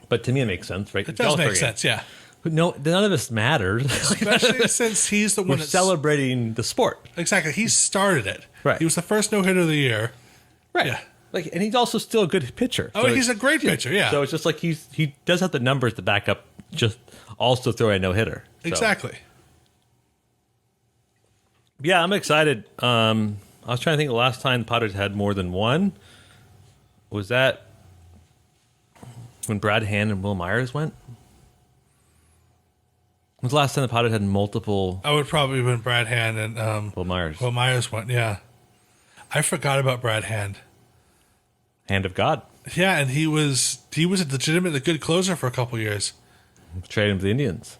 S4: But to me, it makes sense, right?
S1: It does make sense, yeah.
S4: But no, none of this matters.
S1: Especially since he's the one
S4: We're
S1: that's
S4: celebrating the sport.
S1: Exactly. He started it.
S4: Right.
S1: He was the first no-hitter of the year.
S4: Right.
S1: Yeah.
S4: Like, and he's also still a good pitcher.
S1: Oh, he's a great pitcher, yeah.
S4: So it's just like he does have the numbers to back up just also throw a no-hitter. So.
S1: Exactly.
S4: Yeah, I'm excited. I was trying to think the last time the Padres had more than one. Was that when Brad Hand and Will Myers went? When was the last time the Padres had multiple?
S1: I would probably have been Brad Hand and
S4: Will Myers.
S1: Will Myers went, yeah. I forgot about Brad Hand.
S4: Hand of God.
S1: Yeah, and he was a legitimately good closer for a couple years.
S4: Trade him to the Indians.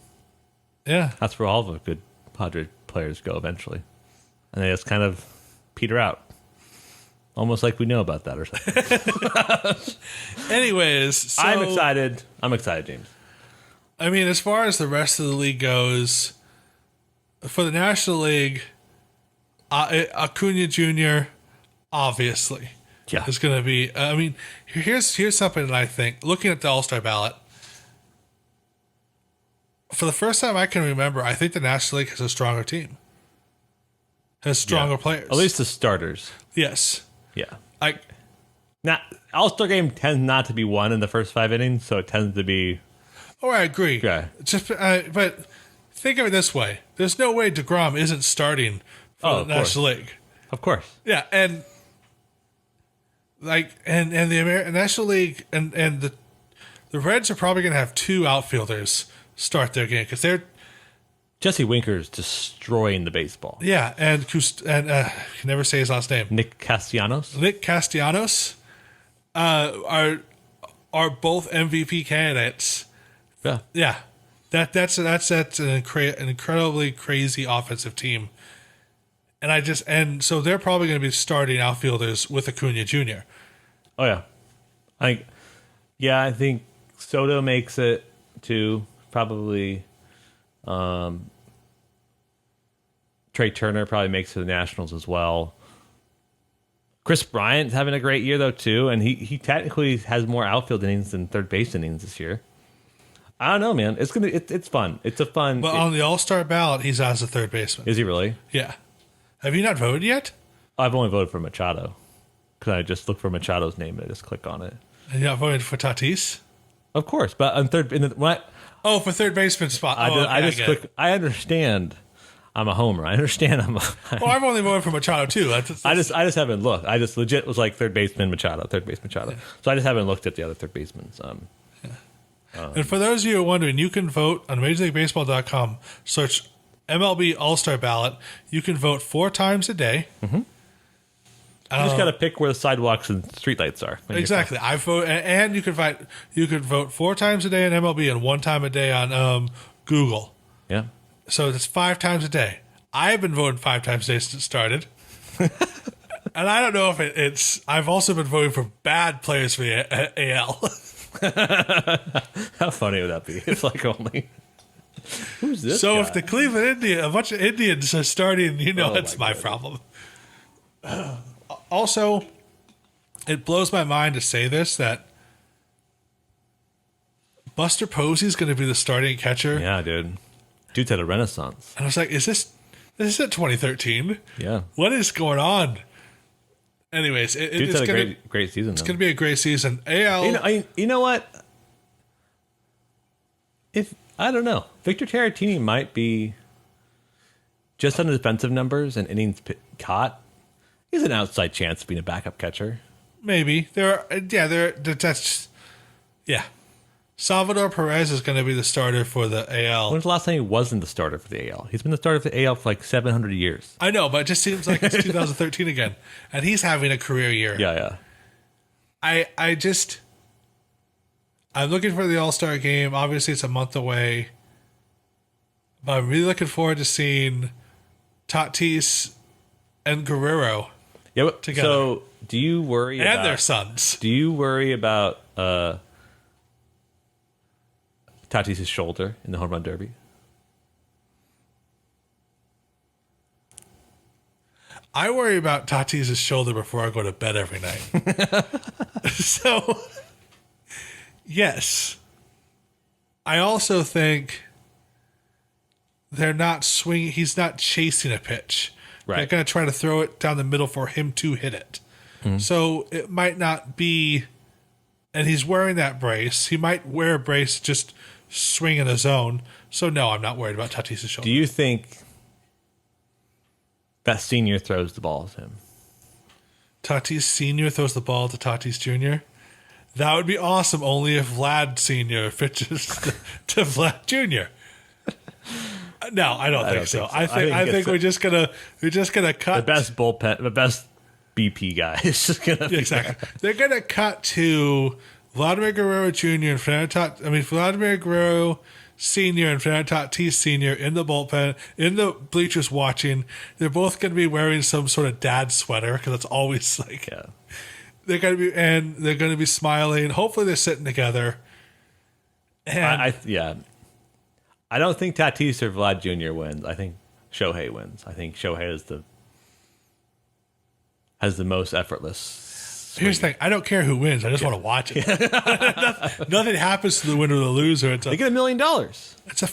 S1: Yeah.
S4: That's where all the good Padre players go eventually. And they just kind of peter out. Almost like we know about that or something.
S1: Anyways, so,
S4: I'm excited. I'm excited, James.
S1: I mean, as far as the rest of the league goes, for the National League, Acuna Jr., obviously, is going to be. I mean, here's something that I think. Looking at the All-Star ballot, for the first time I can remember, I think the National League has a stronger team, has stronger players.
S4: At least the starters.
S1: Yes.
S4: Yeah. All-Star game tends not to be won in the first 5 innings, so it tends to be.
S1: Oh, I agree.
S4: Okay.
S1: But think of it this way: there's no way DeGrom isn't starting for the National League.
S4: Of course.
S1: Yeah, and the National League and the Reds are probably going to have 2 outfielders start their game because they're
S4: Jesse Winker's destroying the baseball.
S1: Yeah, and I can never say his last name.
S4: Nick Castellanos
S1: are both MVP candidates.
S4: Yeah.
S1: Yeah, that's an incredibly crazy offensive team, and so they're probably going to be starting outfielders with Acuna Jr.
S4: Oh yeah, I think Soto makes it too. Probably, Trey Turner probably makes it to the Nationals as well. Chris Bryant's having a great year though too, and he technically has more outfield innings than third base innings this year. I don't know, man. It's fun. It's a fun.
S1: But on the All-Star ballot, he's as a third baseman.
S4: Is he really?
S1: Yeah. Have you not voted yet?
S4: I've only voted for Machado because I just look for Machado's name and I just click on it.
S1: And you not voted for Tatis?
S4: Of course, but on third
S1: for third baseman spot.
S4: I just click. I understand. I'm a homer. I understand.
S1: I've only voted for Machado too.
S4: I just haven't looked. I just legit was like third baseman Machado. Yeah. So I just haven't looked at the other third basemen.
S1: And for those of you who are wondering, you can vote on MajorLeagueBaseball.com. Search MLB All-Star Ballot. You can vote 4 times a day.
S4: Mm-hmm. You just got to pick where the sidewalks and streetlights are.
S1: Exactly. I vote, and you can vote 4 times a day on MLB and 1 time a day on Google.
S4: Yeah.
S1: So it's 5 times a day. I've been voting 5 times a day since it started. And I don't know if it's. I've also been voting for bad players for the AL.
S4: How funny would that be? It's like only. Who's this?
S1: So
S4: guy?
S1: if the Cleveland a bunch of Indians are starting, it's my problem. Also, it blows my mind to say this, that Buster Posey's going to be the starting catcher.
S4: Yeah, dude. Dude's had a renaissance.
S1: And I was like, is this is it 2013?
S4: Yeah.
S1: What is going on? Anyways,
S4: Dude's
S1: it's
S4: had
S1: going
S4: a great season.
S1: It's going to be a great season. AL.
S4: You know what? If I don't know, Victor Tarantini might be just on the defensive numbers and innings caught. He's an outside chance of being a backup catcher.
S1: Maybe that's Salvador Perez is going to be the starter for the AL.
S4: When's the last time he wasn't the starter for the AL? He's been the starter for the AL for like 700 years.
S1: I know, but it just seems like it's 2013 again, and he's having a career year.
S4: Yeah.
S1: I'm looking for the All-Star game. Obviously, it's a month away, but I'm really looking forward to seeing Tatis and Guerrero.
S4: Yeah, but,
S1: together.
S4: So do you worry
S1: and
S4: about
S1: their sons?
S4: Do you worry about Tatis' shoulder in the home run derby?
S1: I worry about Tatis' shoulder before I go to bed every night. So, yes. I also think they're not swinging. He's not chasing a pitch.
S4: Right.
S1: They're going to try to throw it down the middle for him to hit it. Mm-hmm. So it might not be, and he's wearing that brace. He might wear a brace, just swing in the zone. So no, I'm not worried about Tatis' shoulder.
S4: Do you think that senior throws the ball to him?
S1: Tatis Sr. throws the ball to Tatis Jr.? That would be awesome, only if Vlad Sr. pitches to Vlad Jr. No, I don't think so. I think we're just gonna cut
S4: the best bullpen, the best BP guy. Is just gonna
S1: exactly. They're gonna cut to Vladimir Guerrero Jr. and Vladimir Guerrero Sr. and Fernando Tatis Sr. in the bullpen, in the bleachers watching. They're both gonna be wearing some sort of dad sweater because it's always like they're gonna be smiling. Hopefully, they're sitting together. And
S4: I don't think Tatis or Vlad Jr. wins. I think Shohei wins. I think Shohei has the most effortless.
S1: Here's the thing: I don't care who wins. I just want to watch it. Nothing happens to the winner or the loser.
S4: They get $1 million.
S1: It's a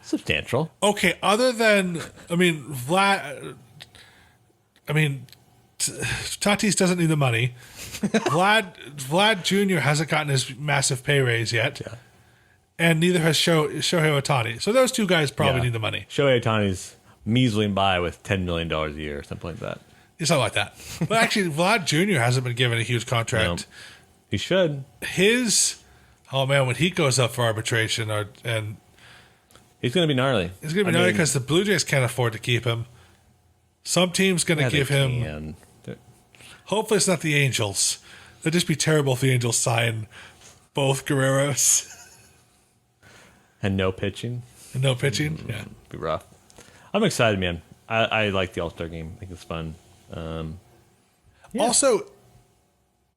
S4: substantial.
S1: Okay, other than Tatis doesn't need the money. Vlad Jr. hasn't gotten his massive pay raise yet.
S4: Yeah.
S1: And neither has Shohei Ohtani. So those two guys probably need the money.
S4: Shohei Ohtani's measling by with $10 million a year, something like that.
S1: It's not like that. But actually, Vlad Jr. hasn't been given a huge contract.
S4: No. He should.
S1: When he goes up for arbitration, and
S4: he's going to be gnarly.
S1: He's going to be gnarly because the Blue Jays can't afford to keep him. Some team's going to give him. Hopefully, it's not the Angels. It'd just be terrible if the Angels sign both Guerreros.
S4: And no pitching.
S1: Yeah.
S4: Be rough. I'm excited, man. I like the All-Star game. I think it's fun.
S1: Also,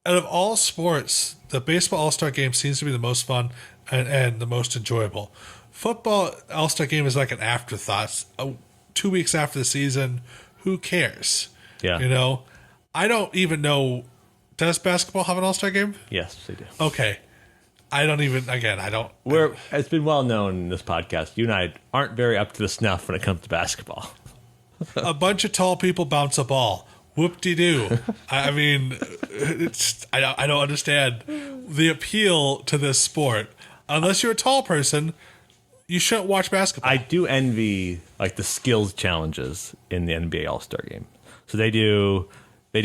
S1: out of all sports, the baseball All-Star game seems to be the most fun and the most enjoyable. Football All-Star game is like an afterthought. 2 weeks after the season, who cares?
S4: Yeah.
S1: I don't even know. Does basketball have an All-Star game?
S4: Yes, they do.
S1: Okay. I don't.
S4: It's been well known in this podcast. You and I aren't very up to the snuff when it comes to basketball.
S1: A bunch of tall people bounce a ball. Whoop-de-doo. I don't understand the appeal to this sport. Unless you're a tall person, you shouldn't watch basketball.
S4: I do envy like the skills challenges in the NBA All-Star game. So they do a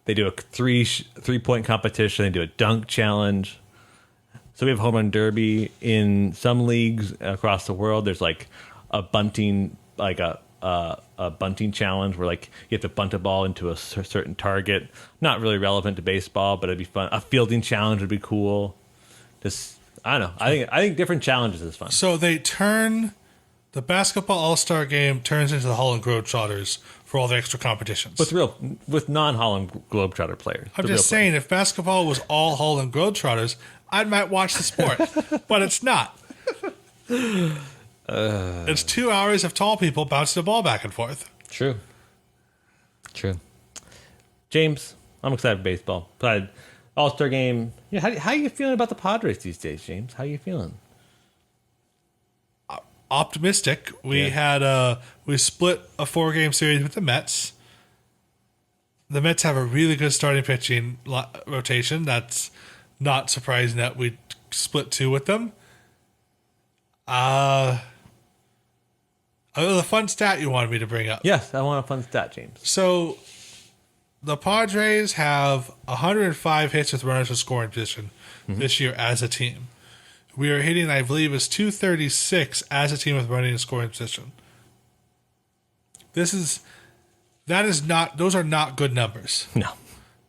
S4: 3-point competition. They do a dunk challenge. So we have home run derby in some leagues across the world. There's like a bunting, like a bunting challenge where like you have to bunt a ball into a certain target. Not really relevant to baseball, but it'd be fun. A fielding challenge would be cool. I don't know. I think different challenges is fun.
S1: So they turn the basketball All-Star game turns into the Harlem Globetrotters for all the extra competitions.
S4: With non-Harlem Globetrotter players.
S1: I'm just saying, if basketball was all Harlem Globetrotters, I might watch the sport, but it's not. It's 2 hours of tall people bouncing the ball back and forth.
S4: True. James, I'm excited for baseball. But All-Star game. Yeah, how are you feeling about the Padres these days, James? How are you feeling?
S1: Optimistic. We split a 4-game series with the Mets. The Mets have a really good starting pitching rotation. That's not surprising that we split 2 with them. The fun stat you wanted me to bring up.
S4: Yes, I want a fun stat, James.
S1: So the Padres have 105 hits with runners in scoring position this year as a team. We are hitting, I believe, is 236 as a team with running in scoring position. Those are not good numbers.
S4: No.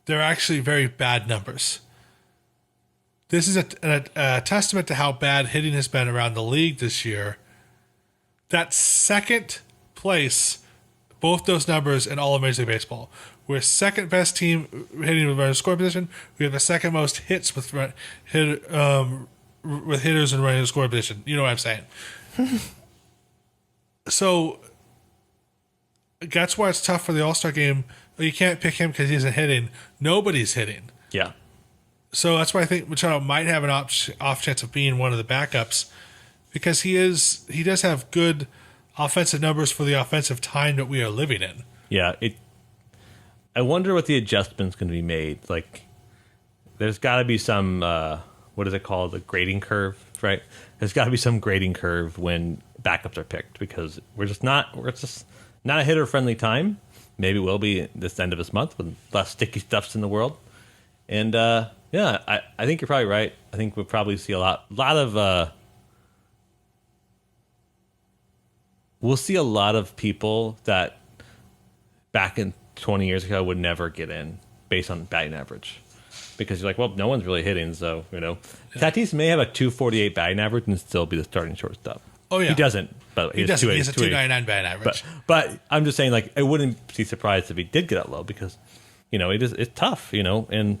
S1: They're actually very bad numbers. This is a testament to how bad hitting has been around the league this year. That's second place, both those numbers in all of Major League Baseball. We're second best team hitting with running in scoring position. We have the second most hits with hitters and running in scoring position. You know what I'm saying? So that's why it's tough for the All-Star game. You can't pick him because he isn't hitting. Nobody's hitting.
S4: Yeah.
S1: So that's why I think Machado might have an off chance of being one of the backups, because he does have good offensive numbers for the offensive time that we are living in.
S4: Yeah. I wonder what the adjustment's going to be made. Like, there's got to be some, what is it called? The grading curve, right? There's got to be some grading curve when backups are picked, because we're just not a hitter friendly time. Maybe we'll be this end of this month with less sticky stuffs in the world. And, I think you're probably right. I think we'll probably see a lot of, we'll see a lot of people that back in 20 years ago would never get in based on batting average. Because you're like, well, no one's really hitting, so, Tatis may have a 248 batting average and still be the starting shortstop.
S1: Oh, yeah.
S4: He doesn't, but
S1: he doesn't. He has a 299 batting average.
S4: But I'm just saying, like, I wouldn't be surprised if he did get that low, because, it's tough, and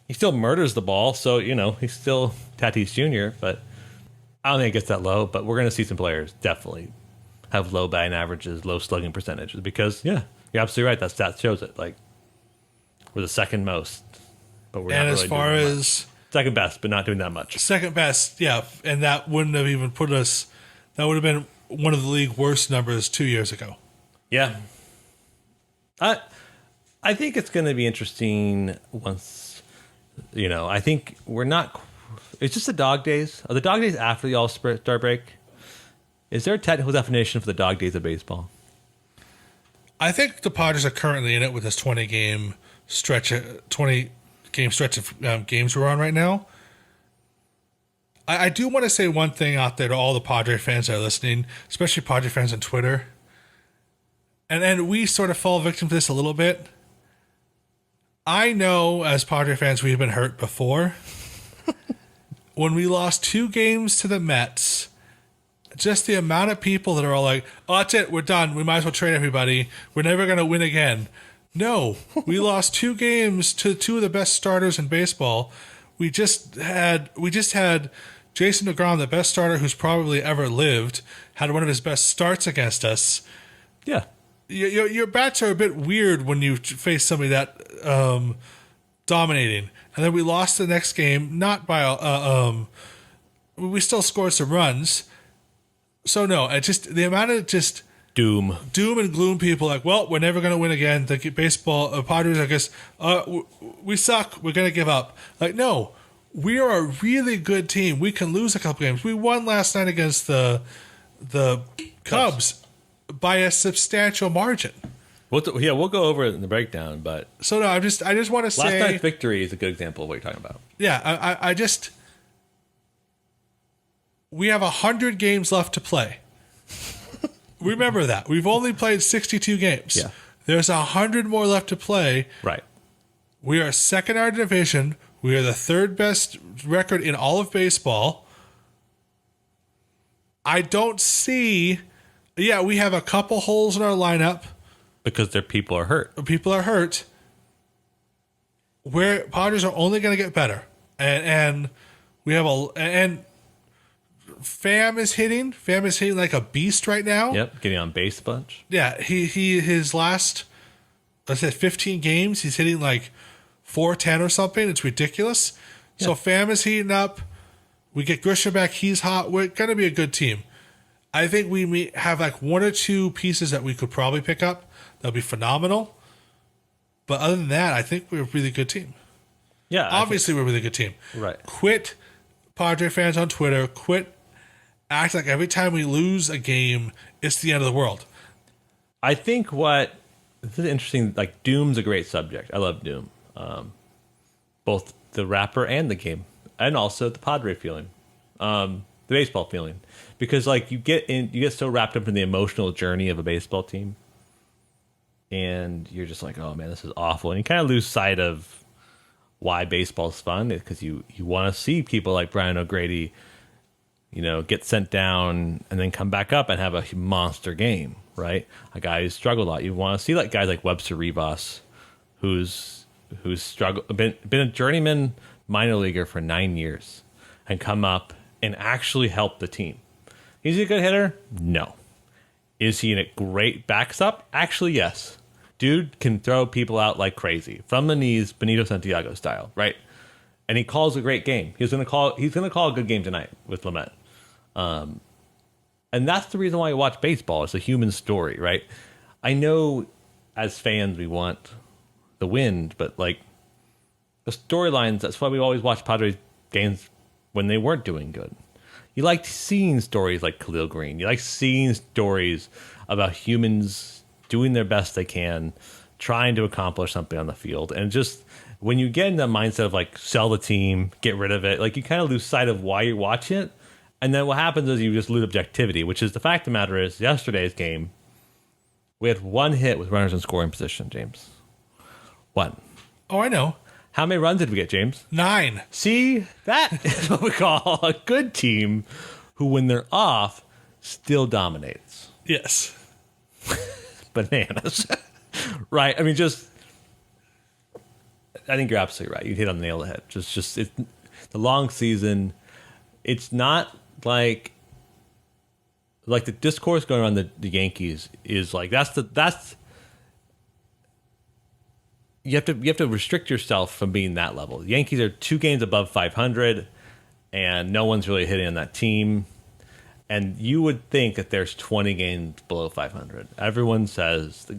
S4: he still murders the ball, so, he's still Tatis Jr., but I don't think it gets that low. But we're going to see some players definitely have low batting averages, low slugging percentages, because, you're absolutely right. That stat shows it. Like, we're the second most, but we're not really
S1: as far
S4: doing
S1: as
S4: second best, but not doing that much.
S1: Second best, yeah, and that wouldn't have even put us. That would have been one of the league worst numbers 2 years ago.
S4: Yeah, I think it's going to be interesting once. I think we're not. It's just the dog days. Are the dog days after the All-Star break? Is there a technical definition for the dog days of baseball?
S1: I think the Padres are currently in it with this 20-game stretch of games we're on right now. I do want to say one thing out there to all the Padre fans that are listening, especially Padre fans on Twitter. And we sort of fall victim to this a little bit. I know as Padre fans we've been hurt before. When we lost 2 games to the Mets, just the amount of people that are all like, oh, that's it, we're done. We might as well trade everybody. We're never going to win again. No, we lost 2 games to 2 of the best starters in baseball. We just had Jason DeGrom, the best starter who's probably ever lived, had one of his best starts against us.
S4: Yeah.
S1: Your bats are a bit weird when you face somebody that dominating. And then we lost the next game, not by we still scored some runs. So no, it just the amount of just
S4: doom
S1: and gloom people like, well, we're never going to win again. The baseball Padres, I guess, we suck. We're going to give up. Like, no, we are a really good team. We can lose a couple games. We won last night against the Cubs by a substantial margin.
S4: We'll go over it in the breakdown. But
S1: so no, I just want to say
S4: last night's victory is a good example of what you're talking about.
S1: Yeah, I just we have 100 games left to play. Remember that. We've only played 62 games.
S4: Yeah.
S1: There's 100 more left to play.
S4: Right.
S1: We are second in our division. We are the 3rd best record in all of baseball. I don't see. Yeah, we have a couple holes in our lineup.
S4: Because their people are hurt.
S1: People are hurt. Where Padres are only going to get better. And we have Pham is hitting. Pham is hitting like a beast right now.
S4: Yep, getting on base a bunch.
S1: Yeah, his last I said 15 games. He's hitting like 410 or something. It's ridiculous. Yeah. So Pham is heating up. We get Grisham back. He's hot. We're going to be a good team. I think we may have like one or two pieces that we could probably pick up. That'll be phenomenal. But other than that, I think we're a really good team.
S4: Yeah.
S1: Obviously, we're a really good team.
S4: Right.
S1: Quit, Padre fans on Twitter. Quit act like every time we lose a game, it's the end of the world.
S4: I think this is interesting. Like, Doom's a great subject. I love Doom. Both the rapper and the game. And also the Padre feeling. The baseball feeling. Because, like, you get so wrapped up in the emotional journey of a baseball team. And you're just like, oh, man, this is awful. And you kind of lose sight of why baseball's fun. Because you want to see people like Brian O'Grady, get sent down and then come back up and have a monster game, right? A guy who's struggled a lot. You want to see like guys like Webster Rivas, who's struggled, been a journeyman minor leaguer for 9 years, and come up and actually help the team. Is he a good hitter? No. Is he a great backstop? Actually, yes. Dude can throw people out like crazy from the knees, Benito Santiago style, right? And he calls a great game. He's gonna call a good game tonight with Lamet. And that's the reason why you watch baseball. It's a human story, right? I know as fans we want the win, but like the storylines, that's why we always watch Padres games when they weren't doing good. You like seeing stories like Khalil Green. You like seeing stories about humans doing their best they can, trying to accomplish something on the field. And just when you get in the mindset of like sell the team, get rid of it, like you kind of lose sight of why you're watching it. And then what happens is you just lose objectivity, which is the fact of the matter is yesterday's game, we had one hit with runners in scoring position, James. One.
S1: Oh, I know.
S4: How many runs did we get, James?
S1: 9.
S4: See, that is what we call a good team who, when they're off, still dominates.
S1: Yes.
S4: Bananas. Right. I mean, I think you're absolutely right. You hit on the nail of the head. Just it's the long season. It's not like the discourse going around the Yankees is like that's you have to restrict yourself from being that level. The Yankees are 2 games above 500, and no one's really hitting on that team. And you would think that there's 20 games below 500. Everyone says the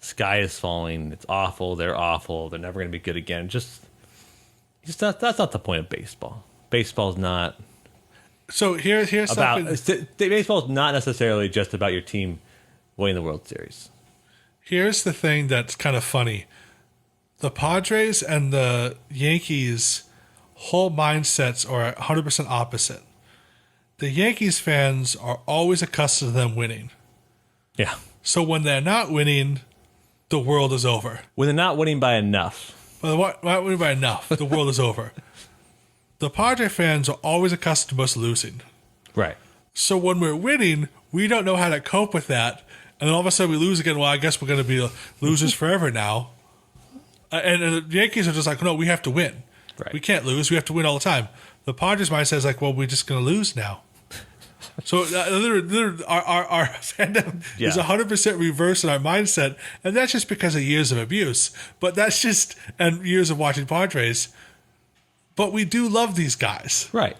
S4: sky is falling. It's awful. They're awful. They're never going to be good again. That's not the point of baseball. Baseball's not.
S1: So here's
S4: about
S1: something.
S4: Baseball's not necessarily just about your team winning the World Series.
S1: Here's the thing that's kind of funny. The Padres and the Yankees' whole mindsets are 100% opposite. The Yankees fans are always accustomed to them winning.
S4: Yeah.
S1: So when they're not winning, the world is over.
S4: When they're not winning by enough.
S1: Well, not winning by enough, the world is over. The Padre fans are always accustomed to us losing.
S4: Right.
S1: So when we're winning, we don't know how to cope with that. And then all of a sudden we lose again. Well, I guess we're going to be losers forever now. And the Yankees are just like, no, we have to win.
S4: Right.
S1: We can't lose. We have to win all the time. The Padres mindset is like, well, we're just going to lose now. So our fandom is 100% reverse in our mindset. And that's just because of years of abuse. But that's just, and years of watching Padres. But we do love these guys.
S4: Right.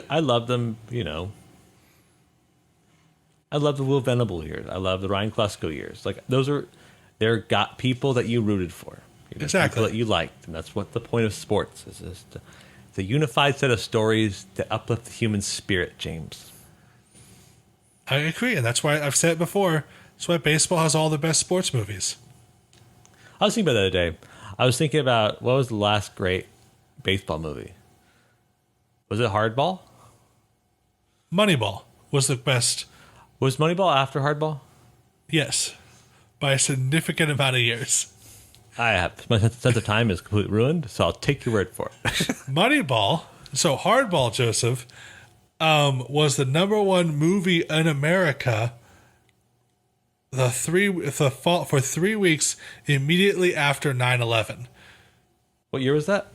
S4: I love them, I love the Will Venable years. I love the Ryan Klesko years. Like, they're got people that you rooted for.
S1: Exactly.
S4: People that you liked. And that's what the point of sports is. It's a unified set of stories to uplift the human spirit, James.
S1: I agree. And that's why I've said it before. That's why baseball has all the best sports movies.
S4: I was thinking about the other day. I was thinking about what was the last great baseball movie? Was it Hardball?
S1: Moneyball was the best.
S4: Was Moneyball after Hardball?
S1: Yes. By a significant amount of years.
S4: My sense of time is completely ruined, so I'll take your word for it.
S1: Moneyball, so Hardball, Joseph, was the #1 movie in America for 3 weeks immediately after 9/11.
S4: What year was that?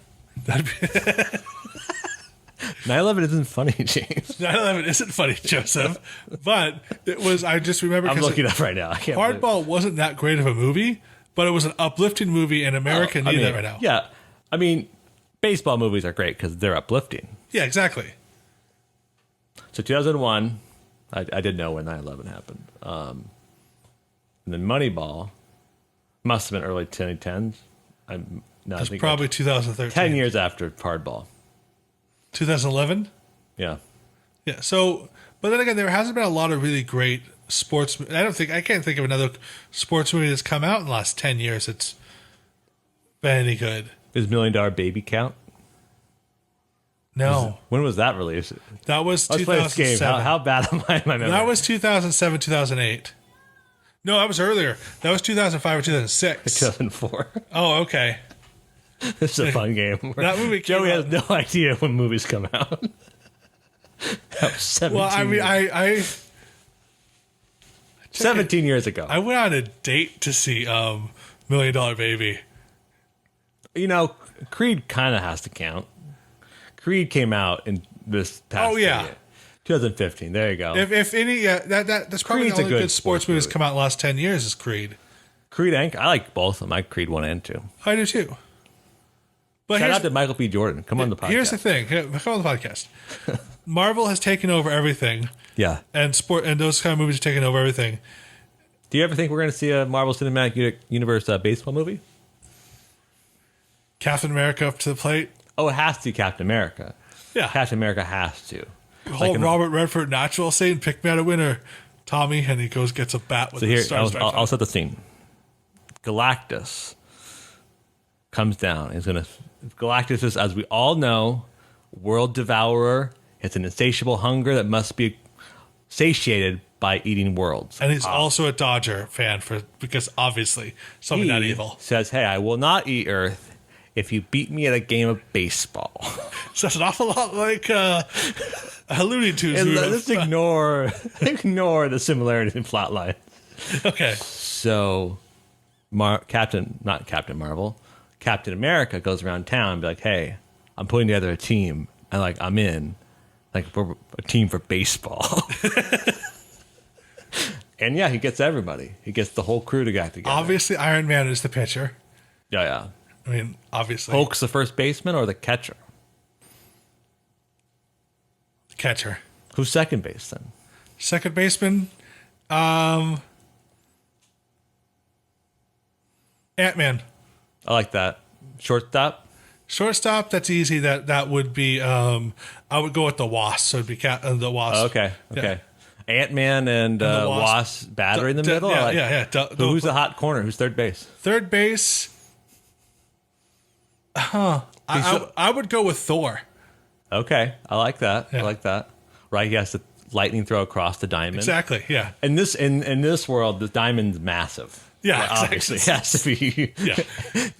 S4: 9/11 isn't funny, James.
S1: 9/11 isn't funny, Joseph. But it was, I just remember.
S4: I'm looking up right now.
S1: Hardball wasn't that great of a movie, but it was an uplifting movie, and America needed that right now.
S4: Yeah. I mean, baseball movies are great because they're uplifting.
S1: Yeah, exactly.
S4: So 2001, I did know when 9/11 happened. And then Moneyball must have been early 2010s.
S1: It's probably 2013.
S4: 10 years after Hardball.
S1: 2011?
S4: Yeah.
S1: Yeah. So, but then again, there hasn't been a lot of really great sports. I can't think of another sports movie that's come out in the last 10 years that's been any good.
S4: Does $1 Million Baby count?
S1: No.
S4: When was that released?
S1: That was
S4: Let's play this
S1: 2007.
S4: game. How bad am I in my memory?
S1: That was 2007, 2008. No, that was earlier. That was 2005 or 2006.
S4: 2004.
S1: Oh, okay.
S4: This is a fun game.
S1: That movie came
S4: Joey
S1: out-
S4: has no idea when movies come out. That was 17
S1: Well, I mean,
S4: years. 17 years ago.
S1: I went on a date to see $1 Million Baby.
S4: You know, Creed kind of has to count. Creed came out in this past
S1: Oh, yeah.
S4: year. 2015. There you go.
S1: If any, that's probably
S4: Creed's
S1: the
S4: a
S1: only
S4: good
S1: good sports movies
S4: movie.
S1: come out in the last 10 years is Creed.
S4: Creed and I like both of them. I like Creed 1 and 2.
S1: I do too. But
S4: Shout
S1: here's,
S4: out to Michael B. Jordan. Come on the podcast.
S1: here's the thing. Come on the podcast. Marvel has taken over everything,
S4: Yeah.
S1: and those kind of movies are taking over everything.
S4: Do you ever think we're going to see a Marvel Cinematic Universe baseball movie?
S1: Captain America up to the plate.
S4: Oh, it has to be Captain America.
S1: Yeah.
S4: Captain America has to.
S1: Whole Robert Redford natural scene. Pick me out a winner, Tommy, and he gets a bat with
S4: So
S1: the
S4: here,
S1: stars.
S4: I'll set the scene. Galactus comes down. Galactus is, as we all know, world devourer. It's an insatiable hunger that must be satiated by eating worlds.
S1: And he's also a Dodger fan because obviously something not evil.
S4: Says, "Hey, I will not eat Earth if you beat me at a game of baseball."
S1: So that's an awful lot like Looney Tunes.
S4: And let's ignore the similarities in plot line.
S1: Okay.
S4: So, Captain America goes around town and be like, "Hey, I'm putting together a team, and like I'm in, like we're a team for baseball." And yeah, he gets everybody. He gets the whole crew to get together.
S1: Obviously, Iron Man is the pitcher.
S4: Yeah.
S1: I mean, obviously.
S4: Hulk's the first baseman or the catcher?
S1: Catcher.
S4: Who's second base then?
S1: Second baseman. Ant-Man.
S4: I like that. Shortstop?
S1: Shortstop, that's easy. That would be, I would go with the Wasp. So it'd be the Wasp.
S4: Oh, okay.
S1: Yeah.
S4: Ant-Man and
S1: the
S4: Wasp battery in the middle?
S1: Yeah,
S4: I like-
S1: yeah.
S4: Who's the hot corner? Who's third base?
S1: Third base. I would go with Thor.
S4: Okay. I like that.
S1: Yeah.
S4: I like that. Right? He has to lightning throw across the diamond.
S1: Exactly, yeah.
S4: In this world, the diamond's massive.
S1: Yeah,
S4: Like, obviously. It has to be
S1: Yeah.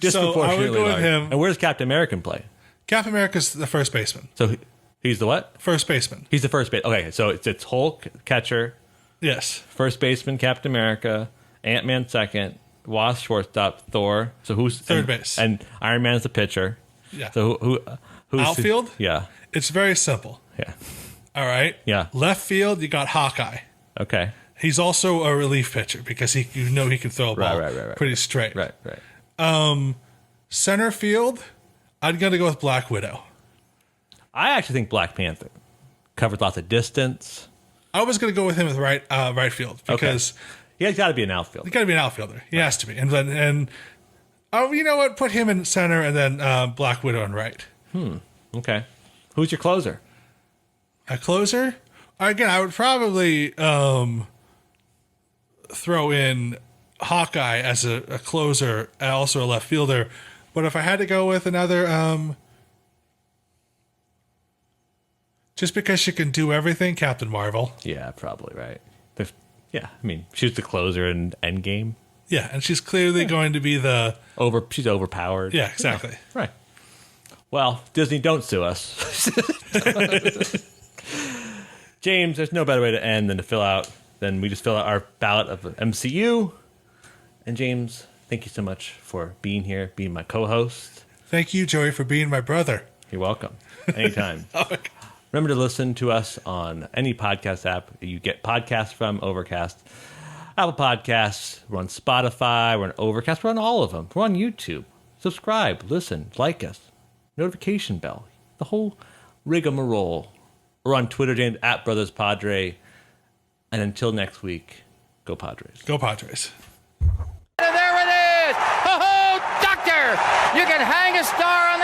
S4: disproportionately
S1: So I would go with
S4: large.
S1: him.
S4: And where's Captain American play?
S1: Captain America's the first baseman.
S4: So he's the what?
S1: First baseman.
S4: He's the first base. Okay, so it's Hulk, catcher,
S1: Yes.
S4: first baseman, Captain America, Ant-Man second, Wasp shortstop, Thor. So who's
S1: Third base.
S4: And Iron Man's the pitcher.
S1: Yeah.
S4: So who's
S1: Outfield?
S4: Yeah.
S1: It's very simple.
S4: Yeah.
S1: All right.
S4: Yeah.
S1: Left field, you got Hawkeye.
S4: Okay.
S1: He's also a relief pitcher because he can throw a ball
S4: Right.
S1: pretty straight.
S4: Right.
S1: Center field, I'm gonna go with Black Widow.
S4: I actually think Black Panther covered lots of distance.
S1: I was gonna go with him with right field because
S4: He's got to be an outfielder.
S1: he got to be an outfielder. He has to be. And oh, you know what? Put him in center and then Black Widow in right.
S4: Okay. Who's your closer?
S1: A closer? Again, I would probably throw in Hawkeye as a closer and also a left fielder. But if I had to go with another, just because she can do everything, Captain Marvel.
S4: Yeah, probably right. Yeah, I mean, she's the closer in Endgame.
S1: Yeah, and she's clearly going to be the...
S4: She's overpowered.
S1: Yeah, exactly.
S4: Right. Well, Disney, don't sue us. James, there's no better way to end than we just fill out our ballot of MCU. And James, thank you so much for being here, being my co-host.
S1: Thank you, Joey, for being my brother.
S4: You're welcome. Anytime.
S1: Oh,
S4: Remember to listen to us on any podcast app you get podcasts from, Overcast. Apple Podcasts. We're on Spotify. We're on Overcast. We're on all of them. We're on YouTube. Subscribe, listen, like us. Notification bell. The whole rigmarole. We're on Twitter, James, at Brothers Padre. And until next week, go Padres.
S1: Go Padres.
S2: And there it is! Oh, doctor! You can hang a star on